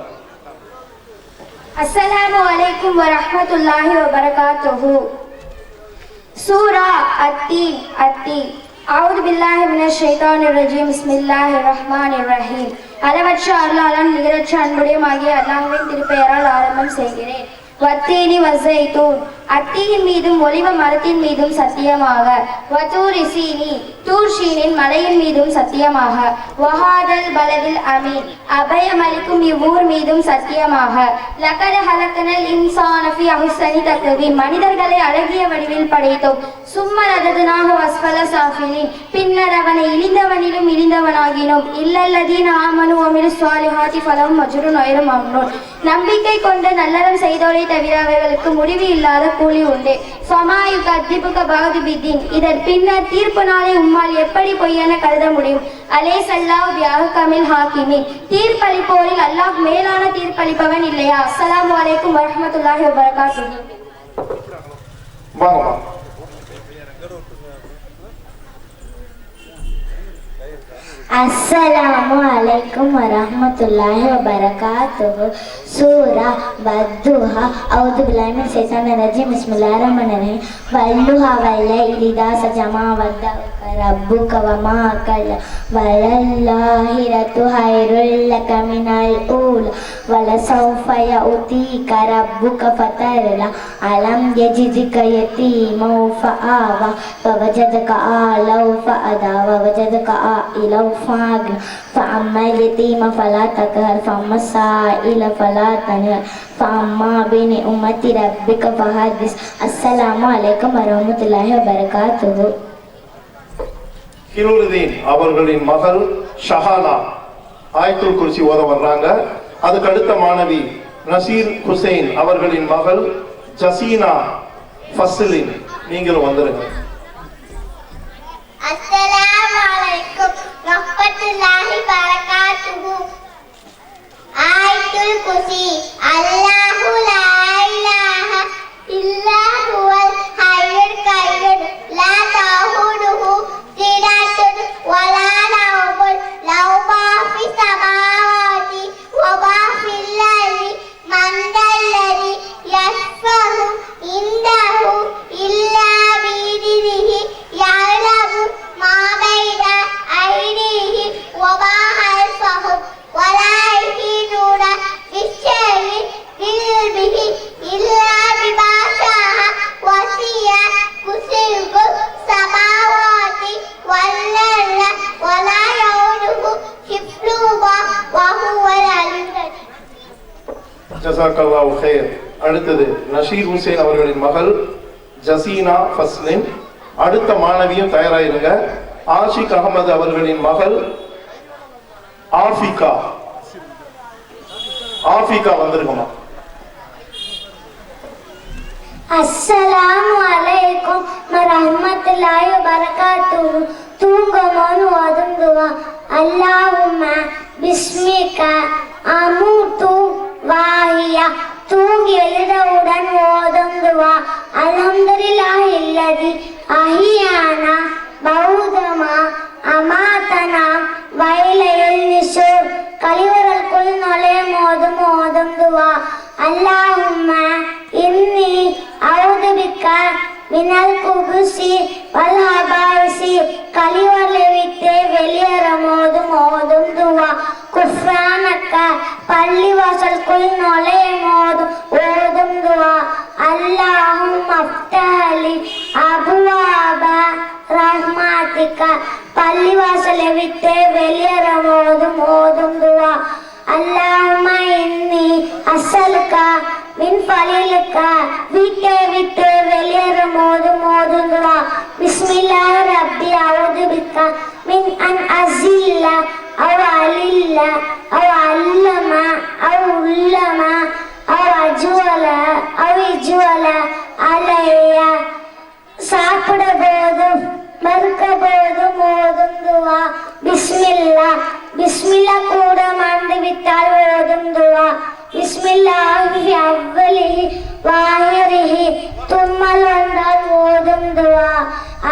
அஸ்ஸலாமு அலைக்கும் வரஹ்மத்துல்லாஹி வபரகாத்துஹு. சூரா அத்தீன். அத்தீன். அவுது பில்லாஹி மினஷ் ஷைத்தானிர் ரஜீம். பிஸ்மில்லாஹிர் ரஹ்மானிர் ரஹீம். அளவற்ற அருளாளன் நிகரற்ற அன்புடையும் ஆகிய அல்லாஹ்வின் திருப்பெயரால் ஆரம்பம் செய்கிறேன். வத்தீனி வஸைத்தூன். அத்தியின் மீதும் ஒலிவ மரத்தின் மீதும் சத்தியமாக. வதூரி சீனி. தூர் ஷீனின் மலையின் மீதும் சத்தியமாக. வஹாதல் பலதில் அமீன். அபயமளிக்கும் இவ்வூர் மீதும் சத்தியமாக. லகத ஹலக்கனல் இன்சான ஃபீ அஹ்ஸனி தக்வீம். மனிதர்களை அழகிய வடிவில் படைத்தோம். சும்ம ரததுனாஹு அஸ்ஃபல சாஃபிலின். பின்னர் அவனை இழிந்தவனிலும் இழிந்தவனாகினோம். இல்லல்லதீன ஆமனு வஅமிலுஸ் ஸாலிஹாத்தி ஃபலஹும் அஜ்ருன் கைரு மம்னூன். நம்பிக்கை கொண்டு நல்லறம் செய்தோரை தவிர அவர்களுக்கு முடிவு இல்லாத கூலி உண்டு. ஃபமாயு கத்திபுக பாது பிதீன். இதன் பின்னர் தீர்ப்பு நாளை உம்மால் எப்படி பொய்யென கருத முடியும்? அலைஹிஸ்ஸலாஹு பிஅஹ்கமில் ஹாக்கிமீன். தீர்ப்பளிப்போரில் அல்லாஹ் மேலான தீர்ப்பளிப்பவன் இல்லையா? அஸ்ஸலாமு அலைக்கும் வரஹ்மத்துல்லாஹி வபரகாத்துஹு. Assalamu alaikum warahmatullahi wabarakatuh. Surah Wadduha. A'udzu billahi minash shaitanir rajim. Bismillahirrahmanirrahim. Walluha wallayli idha saja ma wadda'aka rabbuka wa ma qala walallahiratu khairul laka minal ula walasawfa ya'tika rabbuka fatarla alam yajidka yatiman fa'awa fawajadaka alaw fa'ada wawajadaka a'ilaw fa'agna fa'amma yatima fala takhar fa'amma sa'ila fala tanhar fa'amma bini'mati rabbika fahaddis. Assalamu alaikum warahmatullahi wabarakatuh. ஹிருதீன் அவர்களின் மகள் ஷஹானா ஆயத்துல் குர்சி ஓத வர்றாங்க. அதுக்கு அடுத்த மாணவி நசீர் ஹுசைன் அவர்களின் மகள் ஜசீனா ஃபஸ்லின், நீங்களும் வந்துருங்க. அஸ்ஸலாமு அலைக்கும் வரஹ்மத்துல்லாஹி வபரகாத்துஹு. ஆயத்துல் குர்சி. அல்லாஹு லா இலாஹா இல்லா ஹுவல் ஹய்யுல் கய்யூம் லா தஅஹுதுஹு சினத்துன் வலா நௌமுன் லஹு மா ஃபிஸ் ஸமாவாதி வ மா ஃபில் அர்தி மன் தல்லதி யஸ்ஃபஹு இன்தஹு இல்லா பிஇذنஹி யஅலமு மா பைன ஐதீஹி வ மா ஹல்ஃபஹும் வ லா யுஹீதுன பிஷைஇன் மின் இல்மிஹி இல்லா பிமா ஷாஅ வஸிய குர்சியுஹு ஸமாவாதி வல் அர்த வ லா யஊதுஹு ஹிஃப்துஹுமா வ ஹுவல் அலியுல் அலீம். ஜஸாக்கல்லாஹு ஹைர். அடுத்தது நஷீர் ஹுசைன் அவர்களின் மகள் ஜசீனா ஃபஸ்லின். அடுத்த மாணவியும் தயாராயிருங்க. ஆஷிக் அகமது அவர்களின் மகள் ஆஃபிகா. ஆஃபிகா வந்திருக்குமா? அஸ்ஸலாமு அலைக்கும் வரஹ்மத்துல்லாஹி வபரகாத்துஹு. தூங்கமோனு ஓதும் துவா. அல்லாஹும்ம பிஸ்மிக அமூது வாஹியா. தூங்கி எழுதவுடன் ஓதும் துவா. அல்ஹம்துலில்லாஹி இல்லதி அஹியானா பௌதமா அமாதனா வயலையில் நிஷூர். கலிவரல்குள் நுழையும் ஓதும் துவா. அல்லாஹும்ம இன்னி அவுது பிக்க மினல் குபுசி வல் ஹபாயிசி. கலிவரலை விட்டு வெளியேறும் ஓதும் துவா. குஃப்ரானக்க பள்ளிவாசலுக்குள் நுழையும் ஓதும் துவா. அல்லாஹும்ம அஃப்தஹலி அபுவாப ரஹ்மாத்திக. பள்ளிவாசலை விட்டு வெளியேறும் ஓதும் துவா. அல்லாஹும்ம இன்னி அஸ்அலுக மின் ஃபலிலுக. வீட்டை விட்டு வெளியேறும் ஓதும் துவா. பிஸ்மில்லாஹி ரப்பி அஊது பிக்க மின் அன் அஸில்ல அவ் அலில்ல அவ் அல்லம அவ் உல்லம அவ் அஜ்வல அவ் இஜ்வல அலைய. சாப்பிட போதும் மறுக்க போதும் ஓதும் துவா. பிஸ்மில்லா. பிஸ்மில்லா கூட மறந்து விட்டால் ஓதும் துவா. பிஸ்மில்லாஹி அவ்வலிஹி வாஹிரிஹி. தும்மல் வந்தால் ஓதும் துவா.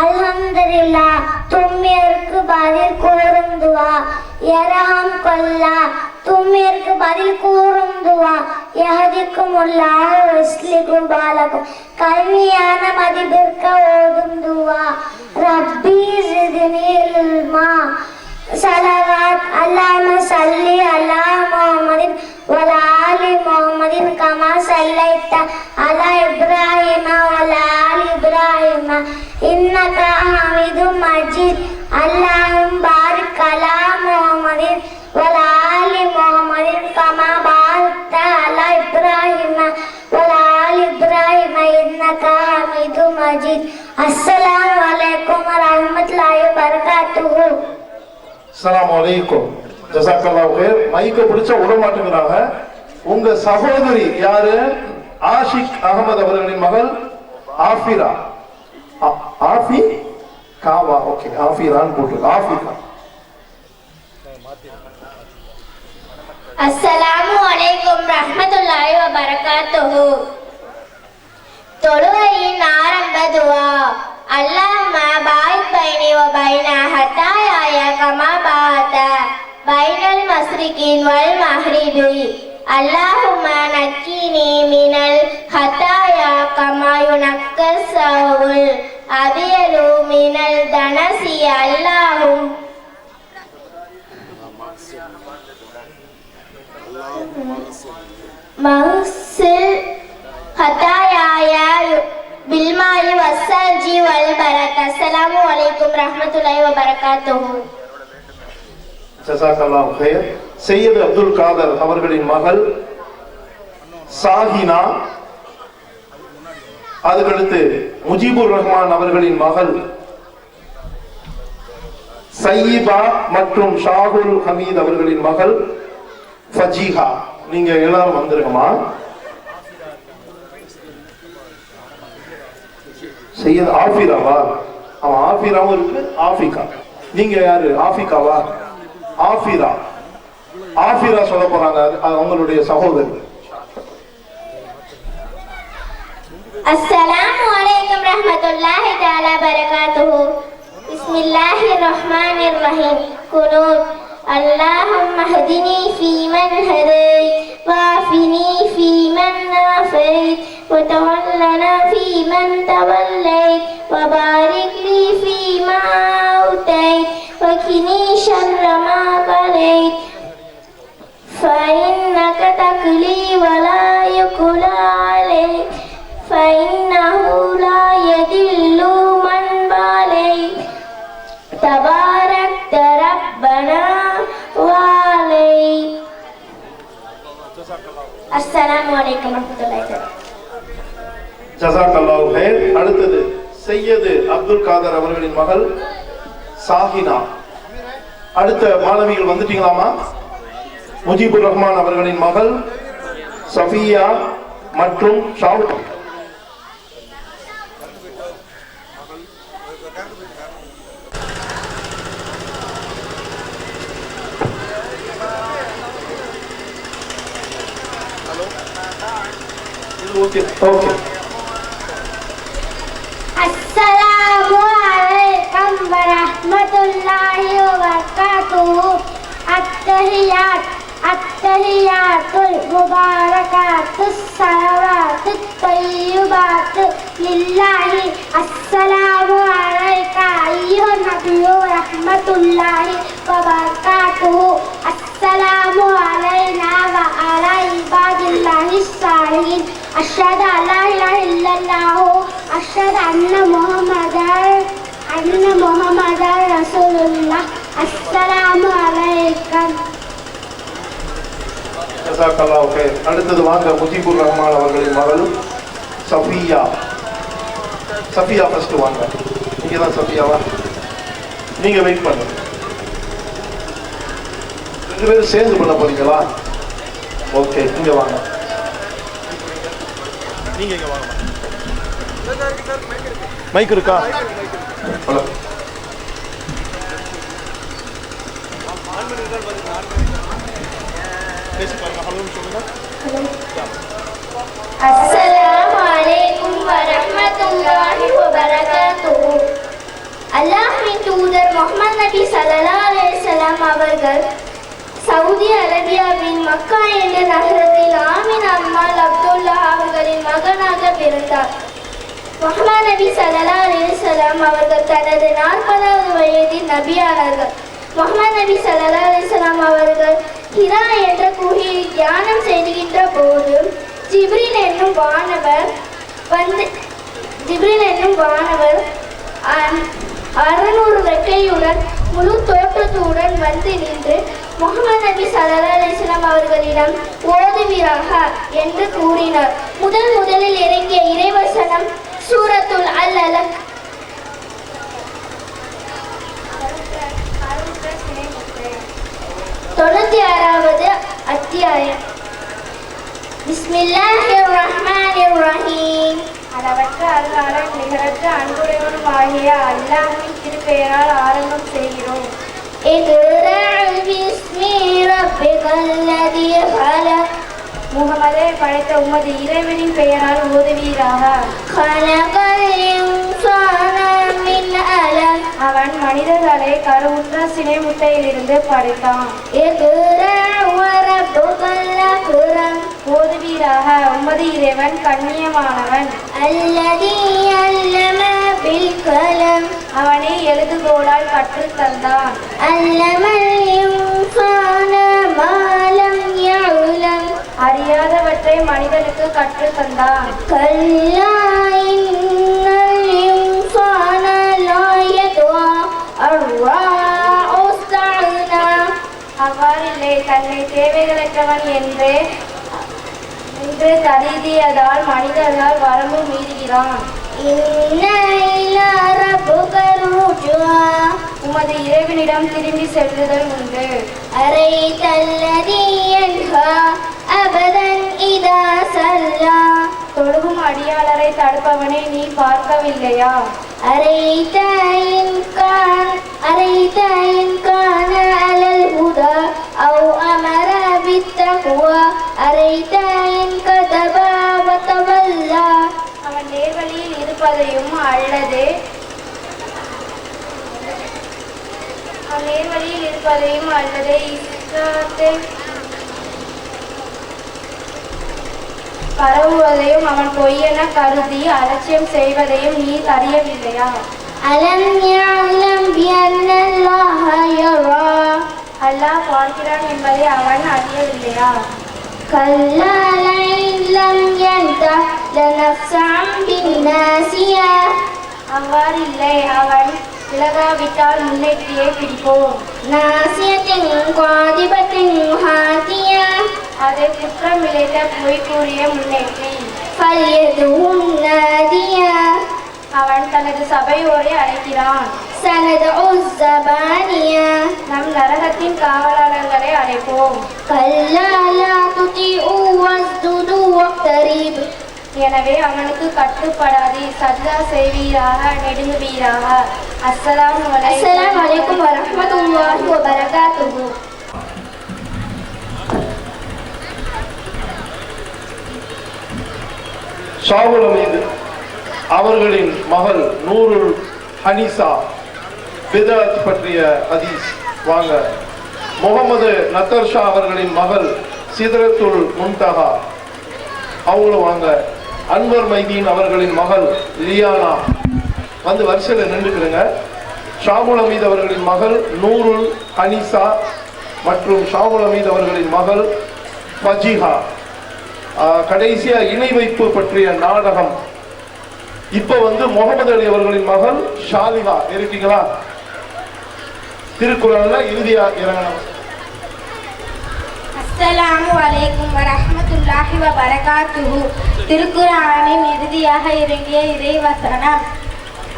அல்ஹம்துலில்லாஹ். தும்மியருக்கு பதில் கூறும் துவா. யர்ஹம் கொல்லா. தும்மியருக்கு பதில் கூறும் துவா. யஹதிக்குமுல்லாஹு வஸ்லிகு பாலகும். கல்வியான மதிப்பிற்க ஓதும் துவா. ரப்பி ஜித்னி இல்மா. சலவாத் அல்லாஹும்ம ஸல்லி அலா முஹம்மதின் வ ஆலி முஹம்மதின் கமா ஸல்லைத அலா இப்ராஹீம வ ஆலி இப்ராஹீம இன்னக ஹமீதும் மஜீத். அல்லாஹும்ம பாரிக் அலா முஹம்மதின் வ ஆலி முஹம்மதின் கமா பாரக்த அலா இப்ராஹீம வ ஆலி இப்ராஹீம இன்னக ஹமீதும் மஜீத். அஸ்ஸலாமு அலைக்கும் வரஹ்மத்துல்லாஹி வபரகாத்துஹு. அஸ்ஸலாமு அலைக்கும். ஜஸாக்கல்லாஹு ஹைர். மைக்க பிடிச்ச விட மாட்டேங்கிறாங்க. உங்க சகோதரி யாரு? ஆஷிக் அகமது அவர்களின் மகள் ஆஃபிரா. ஆஃபி காவா. ஓகே, ஆஃபிரான்னு போட்டு ஆஃபிகா. அஸ்ஸலாமு அலைக்கும் ரஹ்மத்துல்லாஹி வபரகாத்துஹு. தொழுகையின் ஆரம்ப துவா. அல்லாஹும்ம பாயிக் பைனி வ பைன ஹதாயாய கமா பாஅத المشرق والمغرب اللهم نقني من الخطايا كما ينقى الثوب الأبيض من الدنس اللهم مغسل خطاياي بالماء والثلج والبرد. السلام عليكم ورحمة الله وبركاته. ஜஸாக்கல்லாஹு ஹைர். சையத் அப்துல் காதர் அவர்களின் மகள் சாஹினா, அதுக்கடுத்து முஜிபுர் ரஹ்மான் அவர்களின் மகள் சையிபா மற்றும் ஷாகுல் ஹமீத் அவர்களின் மகள் ஃபஜீஹா. நீங்க எல்லாரும் வந்துருங்கம்மா. சையத் ஆஃபிராவா? அவன் ஆஃபிராவும் இருக்கு, ஆஃபிகா. நீங்க யாரு? ஆஃபிகாவா? ஆஃபிரா. ஆஃபிரா சொல்ல போறாங்க, அவங்களுடைய சகோதரி. அஸ்ஸலாமு அலைக்கும் ரஹ்மத்துல்லாஹி தஆலா பரகாத்துஹு. பிஸ்மில்லாஹிர் ரஹ்மானிர் ரஹீம். குனூத். اللهم اهدني فيمن هديت وعافني فيمن عافيت وتولنا فيمن توليت وبارك لي فيما أوتيت وقني شر ما قضيت فإنك تقضي ولا يقضى عليك فإنه لا يذل من واليت تباركت ربنا وعليك. அஸ்ஸலாமு அலைக்கும் வரஹ்மத்துல்லாஹி வபரகாத்துஹு. ஜஸாக்கல்லாஹு ஹைர். அடுத்தது சையத் அப்துல் காதர் அவர்களின் மகள் சாஹினா. அடுத்த மாணவிகள் வந்துட்டீங்களாமா? முஜிபுர் ரஹ்மான் அவர்களின் மகள் சஃபியா மற்றும் ஷாவு. Okay okay. السلام عليكم ورحمة الله وبركاته. التحيات التحيات المباركات الصلوات الطيبات لله. السلام عليك أيها النبي ورحمة الله وبركاته. السلام علينا وعلى عباد الله الصالحين. أشهد أن لا إله إلا الله أشهد أن محمدا رسول الله. السلام عليكم. ஜஸாக்கல்லாஹு ஹைர். அடுத்தது வாங்க முஜிபுர் ரஹ்மான் அவர்களின் மகள் சஃபியா. சஃபியா ஃபர்ஸ்ட் வாங்க. நீங்க தான் சஃபியாவா? நீங்க வெயிட் பண்ணுங்க. ரெண்டு பேரும் சேர்ந்து பண்ண போறீங்களா? ஓகே, இங்க வாங்க. நீங்க இங்க வாங்க. மைக் இருக்கா? ஹலோ. السلام عليكم ورحمة الله وبركاته. அல்லாஹ்வின் தூதர் முஹம்மது நபி ஸல்லல்லாஹு அலைஹி வஸல்லம் அவர்கள் சவுதி அரேபியாவின் மக்கா என்ற நகரத்தில் ஆமின் அம்மாள் அப்துல்லா அவர்களின் மகனாக பிறந்தார். முஹம்மது நபி ஸல்லல்லாஹு அலைஹி வஸல்லம் அவர்கள் தனது 40வது வயதில் நபியானார்கள். முஹம்மது நபி ஸல்லல்லாஹு அலைஹி வஸல்லம் அவர்கள் ஹிரா என்ற குகையில் தியானம் செய்கின்ற போது ஜிப்ரீல் என்னும் வானவர் 600 ரெக்கையுடன் முழு தோற்றத்துடன் வந்து நின்று முஹம்மது நபி ஸல்லல்லாஹு அலைஹி வஸல்லம் அவர்களிடம் ஓதுவீராக என்று கூறினார். முதலில் இறங்கிய இறைவசனம் சூரத்துல் அல்-அலக். தொண்ணூத்தி அத்தியாயம். பிஸ்மில்லாஹிர் ரஹ்மானிர் ரஹீம். அளவற்ற அருளாளன் நிகரற்ற அன்புடையவனும் ஆகிய அல்லாஹ்வின் திருப்பெயரால் ஆரம்பம் செய்கிறோம். முகமதை படைத்த உமது இறைவனின் பெயரால் ஓதுவீராக. அவன் மனிதர் மனிதர்களை கருவுற்ற சினை முட்டையிலிருந்து படைத்தான். ஓதுவீராக, உமது இறைவன் கண்ணியமானவன். அவனை எழுதுகோளால் கற்றுத் தந்தான். அறியாதவற்றை மனிதனுக்கு கற்றுத் தந்தான். அவ்வாறில்லை, தன்னை தேவைகளற்றவன் என்று கருதியதால் மனிதர்கள் வரம்பு மீறுகிறான். உமது இறைவனிடம் திரும்பி செல்லுதல் உண்டு. தொழுகும் அடியாளரை தடுப்பவனை நீ பார்க்கவில்லையா? அவன் நேர்வழியில் இருப்பதையும் அல்லது இஸ்லாத்தை பரவுவதையும் அவன் பொய்யென கருதி அலட்சியம் செய்வதையும் நீ அறியவில்லையா? அல்லாஹ் பார்க்கிறான் என்பதை அவன் அறியவில்லையா? அவ்வாறில்லை, அவன் விலகாவிட்டால் முன்னேற்றியே பிடிப்போம். அதை குற்றம் விளைத்த பொய் கூறிய முன்னேற்றி. அவன் தனது சபையோரை அழைக்கிறான். நம் நரகத்தின் காவலாளர்களை அழைப்போம். எனவே அவனுக்கு கட்டுப்படாது, சஜ்தா செய்வீராக, நெடுங்குவீராக. அஸ்ஸலாமு அலைக்கும் வரஹ்மத்துல்லாஹி வபரகாத்துஹு. ஷாவுல் அமீது அவர்களின் மகள் நூருல் ஹனிசா பிதஅத் பற்றிய ஹதீஸ். வாங்க. முகமது நத்தர் ஷா அவர்களின் மகள் சிதரத்துல் முன்தஹா அவங்களும் வாங்க. அன்வர் மைதீன் அவர்களின் மகள் லியானா வந்து வரிசையில் நின்றுக்கிறங்க. ஷாவுல் அமீது அவர்களின் மகள் நூருல் ஹனிசா மற்றும் ஷாவுல் அமீது அவர்களின் மகள் ஃபஜிஹா. கடைசியா இணை வைப்பு பற்றிய நாடகம். இப்ப முகமது அலி அவர்களின் மகள் ஷாலிஹா இருக்கீங்களா? திருக்குறள்ல இறுதியா இறங்கணும். அஸ்ஸலாமு அலைக்கும் வரஹ்மத்துல்லாஹி வபரகாத்துஹு. திருக்குர்ஆனின் இறுதியாக இறங்கிய இறைவசனம்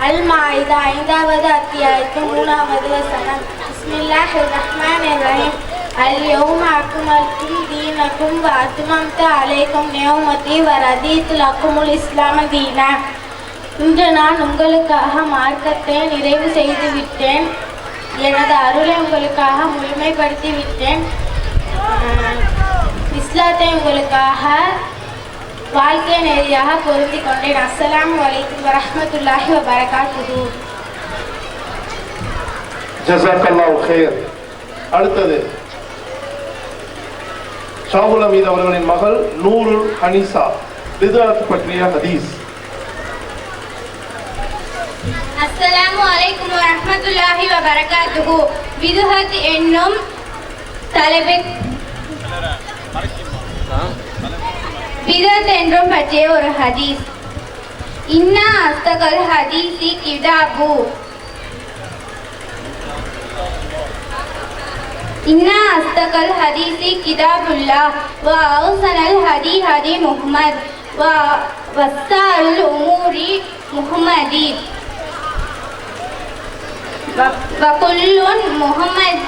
அல்-மாஇதா 5வது அத்தியாயத்தின் 3வது வசனம். பிஸ்மில்லாஹிர் ரஹ்மானிர் ரஹீம். அல்-யௌம அக்மல்து தீனக்கும் வ அத்மம்து அலைக்கும் நிஅமதி வ ரதீது லக்குமுல் இஸ்லாம தீனா. இன்று நான் உங்களுக்காக மார்க்கத்தை நிறைவு செய்து விட்டேன், எனது அருளை உங்களுக்காக முழுமைப்படுத்தி விட்டேன், இஸ்லாத்தை உங்களுக்காக வாழ்க்கை நெறியாக பொருந்தி கொண்டேன். அஸ்ஸலாமு அலைக்கும் வரஹ்மத்துல்லாஹி வபரகாத்துஹு. ஜஸாக்கல்லாஹு கைர். அடுத்தது ஷாவுல் அமீது அவர்களின் மகள் நூருல் ஹனிசா பிதஅத் பற்றிய ஹதீஸ். அஸ்ஸலாமு அலைக்கும் வரஹ்மத்துல்லாஹி வபரகாத்துஹு. பிதுஹத் என்னும் தலைப்பில் பிதஅத் என்றும் பற்றிய ஒரு ஹதீஸ். இன்னா அஸ்தகல் ஹதீஸி கிதாபு. இன்னா அஸ்தகல் ஹதீஸி கிதாபுல்லாஹ் வ அஹ்ஸனல் ஹதி ஹதி முஹம்மத் வ வஸ்ஸாருல் உமூரி முஹம்மதி வ குல்லுன் முஹம்மத்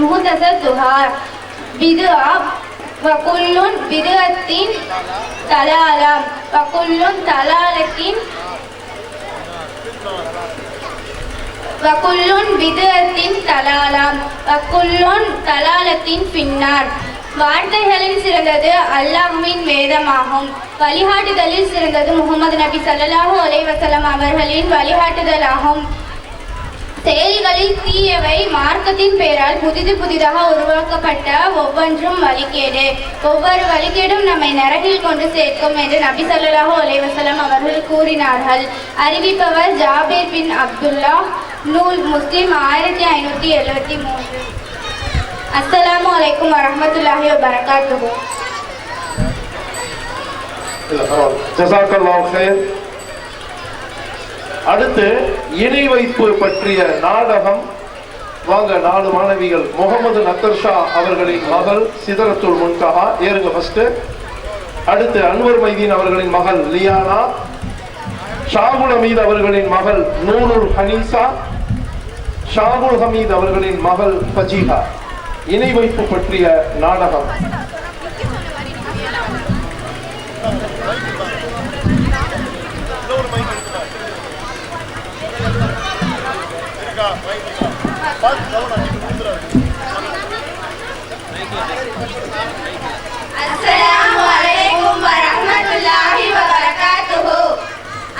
முஹ்தஸத்துஹா பிதுஆ வ குல்லுன் பிதுஅத்தின் தலாலம் வ குல்லுன் தலாலத்தின் வகுல்லுன் பிதுஅத்தின் தலாலாம் வகுல்லுன் தலாலத்தின் பின்னார். வார்த்தைகளில் சிறந்தது அல்லாஹ்வின் வேதமாகும். வழிகாட்டுதலில் சிறந்தது முகமது நபி ஸல்லல்லாஹு அலைஹி வஸல்லம் அவர்களின் வழிகாட்டுதலாகும். செயல்களில் தீயவை மார்க்கத்தின் பெயரால் புதிதாக உருவாக்கப்பட்ட ஒவ்வொன்றும் வழிகேடு. ஒவ்வொரு வழிகேடும் நம்மை நரகில் கொண்டு சேர்க்கும் என்று நபி ஸல்லல்லாஹு அலைஹி வஸல்லம் அவர்கள் கூறினார்கள். அறிவிப்பவர் ஜாபீர் பின் அப்துல்லா. நூல் முஸ்லிம் 1573. அஸ்ஸலாமு அலைக்கும் வரஹ்மத்துல்லாஹி வபரகாத்துஹு. ஜஸாக்கல்லாஹு கைர். அடுத்து இணை வைப்பு பற்றிய நாடகம். வாங்க 4 மாணவிகள். முகமது நத்தர்ஷா அவர்களின் மகள் சிதரத்துல் முன்தஹா ஏறுங்க ஃபர்ஸ்ட். அடுத்து அன்வர் மைதீன் அவர்களின் மகள் லியானா. ஷாகுல் ஹமீத் அவர்களின் மகள் நூருல் ஹனீசா. ஷாகுல் ஹமீத் அவர்களின் மகள் ஃபஜீஹா. இணை வைப்பு பற்றிய நாடகம். அஸ்ஸலாமு அலைக்கும் வரஹ்மத்துல்லாஹி வபரகாத்துஹு.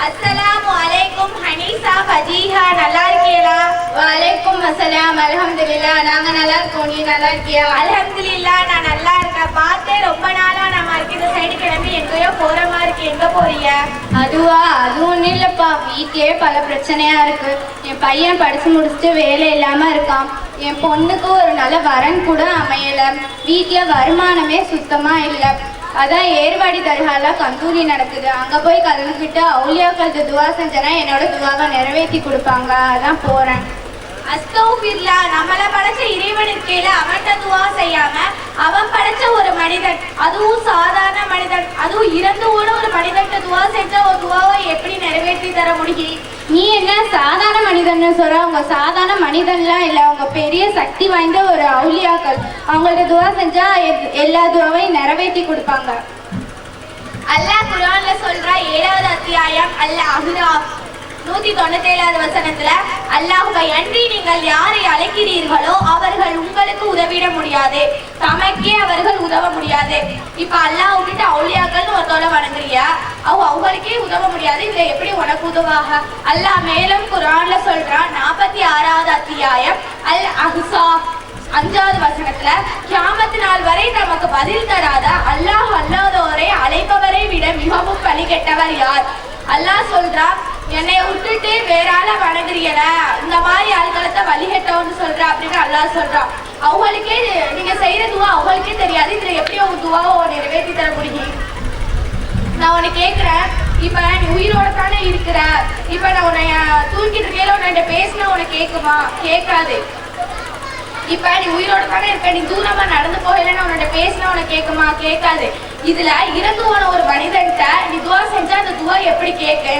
அஸ்ஸலாமு அலைக்கும் ஹனீசா ஃபஜீஹா, நல்லா இருக்கீங்களா? வலைக்கும் அஸ்ஸலாம். அல்ஹம்துலில்லாஹ், நாங்க நல்லா இருக்கோம். நீ நல்லா இருக்கியா? அல்ஹம்துலில்லாஹ், நான் நல்லா இருக்கேன். பார்த்தே ரொம்ப நாளா நம்ம இந்த சைடு கிளம்பி எங்கேயோ போற மாதிரி இருக்கு. எங்க போறீங்க? அது ஒன்றும் இல்லப்பா, வீட்லயே பல பிரச்சனையா இருக்கு. என் பையன் படிச்சு முடிச்சுட்டு வேலை இல்லாம இருக்கான். என் பொண்ணுக்கு ஒரு நல்ல வரன் கூட அமையல. வீட்டுல வருமானமே சுத்தமா இல்லை. அதான் ஏர்வாடி தர்கால கந்தூரி நடக்குது. அங்க போய் கலந்துக்கிட்டு அவுலியாக்கள் துவா செஞ்சனா என்னோட துவாவை நிறைவேற்றி கொடுப்பாங்க. அதான் போறேன். அஸ்தௌபிர்லா, நம்மளை படைச்ச இறைவன் இருக்கையில அவன்கிட்ட துவா செய்யாம அவன் படைச்ச ஒரு மனிதன், அதுவும் சாதாரண மனிதன், அதுவும் இறந்து கூட ஒரு மனிதன்கிட்ட துவா செஞ்சா ஒரு துவாவை எப்படி நிறைவேற்றி தர முடியும்? நீ என்ன சாதாரண மனிதன்னு சொல்ற? அவங்க சாதாரண மனிதன்லாம் இல்லை, அவங்க பெரிய சக்தி வாய்ந்த ஒரு அவுலியாக்கள். அவங்கள்ட்ட துவா செஞ்சா எல்லா துவாவையும் நிறைவேற்றி கொடுப்பாங்க. அல்லாஹ் குர்ஆன்ல சொல்றா, 7வது அத்தியாயம் அல்-அஹ்ராஃப் 197வது வசனத்துல, அல்லாஹ்வை அன்றி நீங்கள் யாரை அழைக்கிறீர்களோ அவர்கள் உங்களுக்கு உதவிட முடியாது, தமக்கே அவர்கள் உதவ முடியாது. இப்ப அல்லாஹ் விட்டுட்டு அவுலியாக்கள்னு ஒருத்தவளை வணங்குறியா, அவங்களுக்கே உதவ முடியாது, இதுல எப்படி உனக்கு உதவாக? அல்லாஹ் மேலும் குர்ஆன்ல சொல்றான், 46வது அத்தியாயம் அல்-அஹ்ஸாஃப் 5வது வசனத்துல, கியாமத் நாள் வரை நமக்கு பதில் தராத அல்லாஹ் அல்லாதோரை அழைப்பவரை விட மிகவும் பழிகெட்டவர் யார்? அல்லாஹ் சொல்றா, என்னை விட்டுட்டு வேற ஆளை வணங்குறீங்கள, இந்த மாதிரி ஆட்களத்தை வழிகட்டவன்னு சொல்ற அப்படின்னு அல்லாஹ் சொல்றான். அவங்களுக்கே நீங்க செய்யற துவா அவங்களுக்கே தெரியாது, இதுல எப்படி அவங்க துவாவை நிறைவேற்றி தர முடியும்? நான் உன்னை கேட்கிறேன், இப்ப நீ உயிரோட தானே இருக்கிற, இப்ப நான் உன்னை தூக்கிட்டு இருக்கையில உன்னை பேசினா உனக்கு கேட்குமா? கேட்காது. இப்ப நீ உயிரோட தானே இருக்க, நீ தூரமா நடந்து போகலன்னு உன்னை பேசினா உனக்கு கேட்குமா? கேட்காது. இதுல இறந்து போன ஒரு மனிதன்கிட்ட நீ துவா செஞ்சா அந்த துவா எப்படி கேட்கு?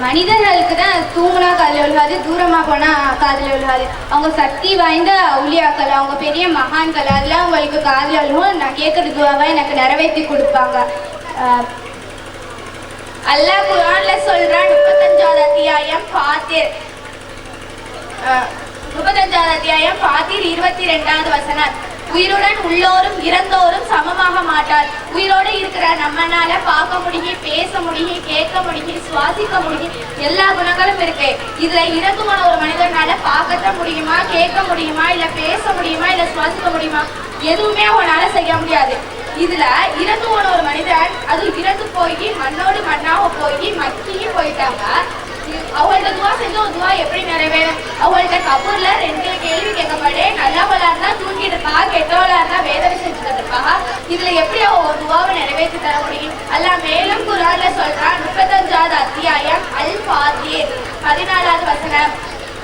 மனிதர்களுக்கு தான் தூங்குனா காதில் விழுகாது, தூரமா போனா காதில் விழுகாது. அவங்க சக்தி வாய்ந்த அவுலியாக்கள், அவங்க பெரிய மகான்கள், அதெல்லாம் உங்களுக்கு காதில் விழுகும். நான் கேட்கற துவாவை எனக்கு நிறைவேற்றி கொடுப்பாங்க. அல்லாஹ் குர்ஆன்ல சொல்றான், 35வது அத்தியாயம் ஃபாத்திர் 22வது வசனம், உயிருடன் உள்ளோரும் இறந்தோரும் சமமாக மாட்டார். உயிரோடு இருக்கிற நம்மனால பார்க்க முடியும், பேச முடியும், கேட்க முடியும், சுவாசிக்க முடியும், எல்லா குணங்களும் இருக்கு. இதுல இறந்து போன ஒரு மனிதனால பார்க்கத்தான் முடியுமா, கேட்க முடியுமா, இல்ல பேச முடியுமா, இல்ல சுவாசிக்க முடியுமா? எதுவுமே அவனால செய்ய முடியாது. இதுல இறந்து போன ஒரு மனிதன், அது இறந்து போய் மண்ணோடு மண்ணாக போய் மக்கியும் போயிட்டாங்க. அவங்கள்ட்ட துவா செஞ்சு ஒரு துவா எப்படி நிறைவேறும்? அவங்கள்ட்ட கபூர்ல 2 கேள்வி கேட்கப்படு, நல்லவளா இருந்தா தூக்கிட்டு இருப்பா, கெட்டவளா இருந்தா வேதனை செஞ்சுட்டு இருப்பா. இதுல எப்படி ஒரு துவாவை நிறைவேற்றி தர முடியும்? அல்லாஹ் மேலும் குர்ஆன்ல சொல்றான், 35வது அத்தியாயம் அல்-ஃபாத்திர் 14வது வசனம்,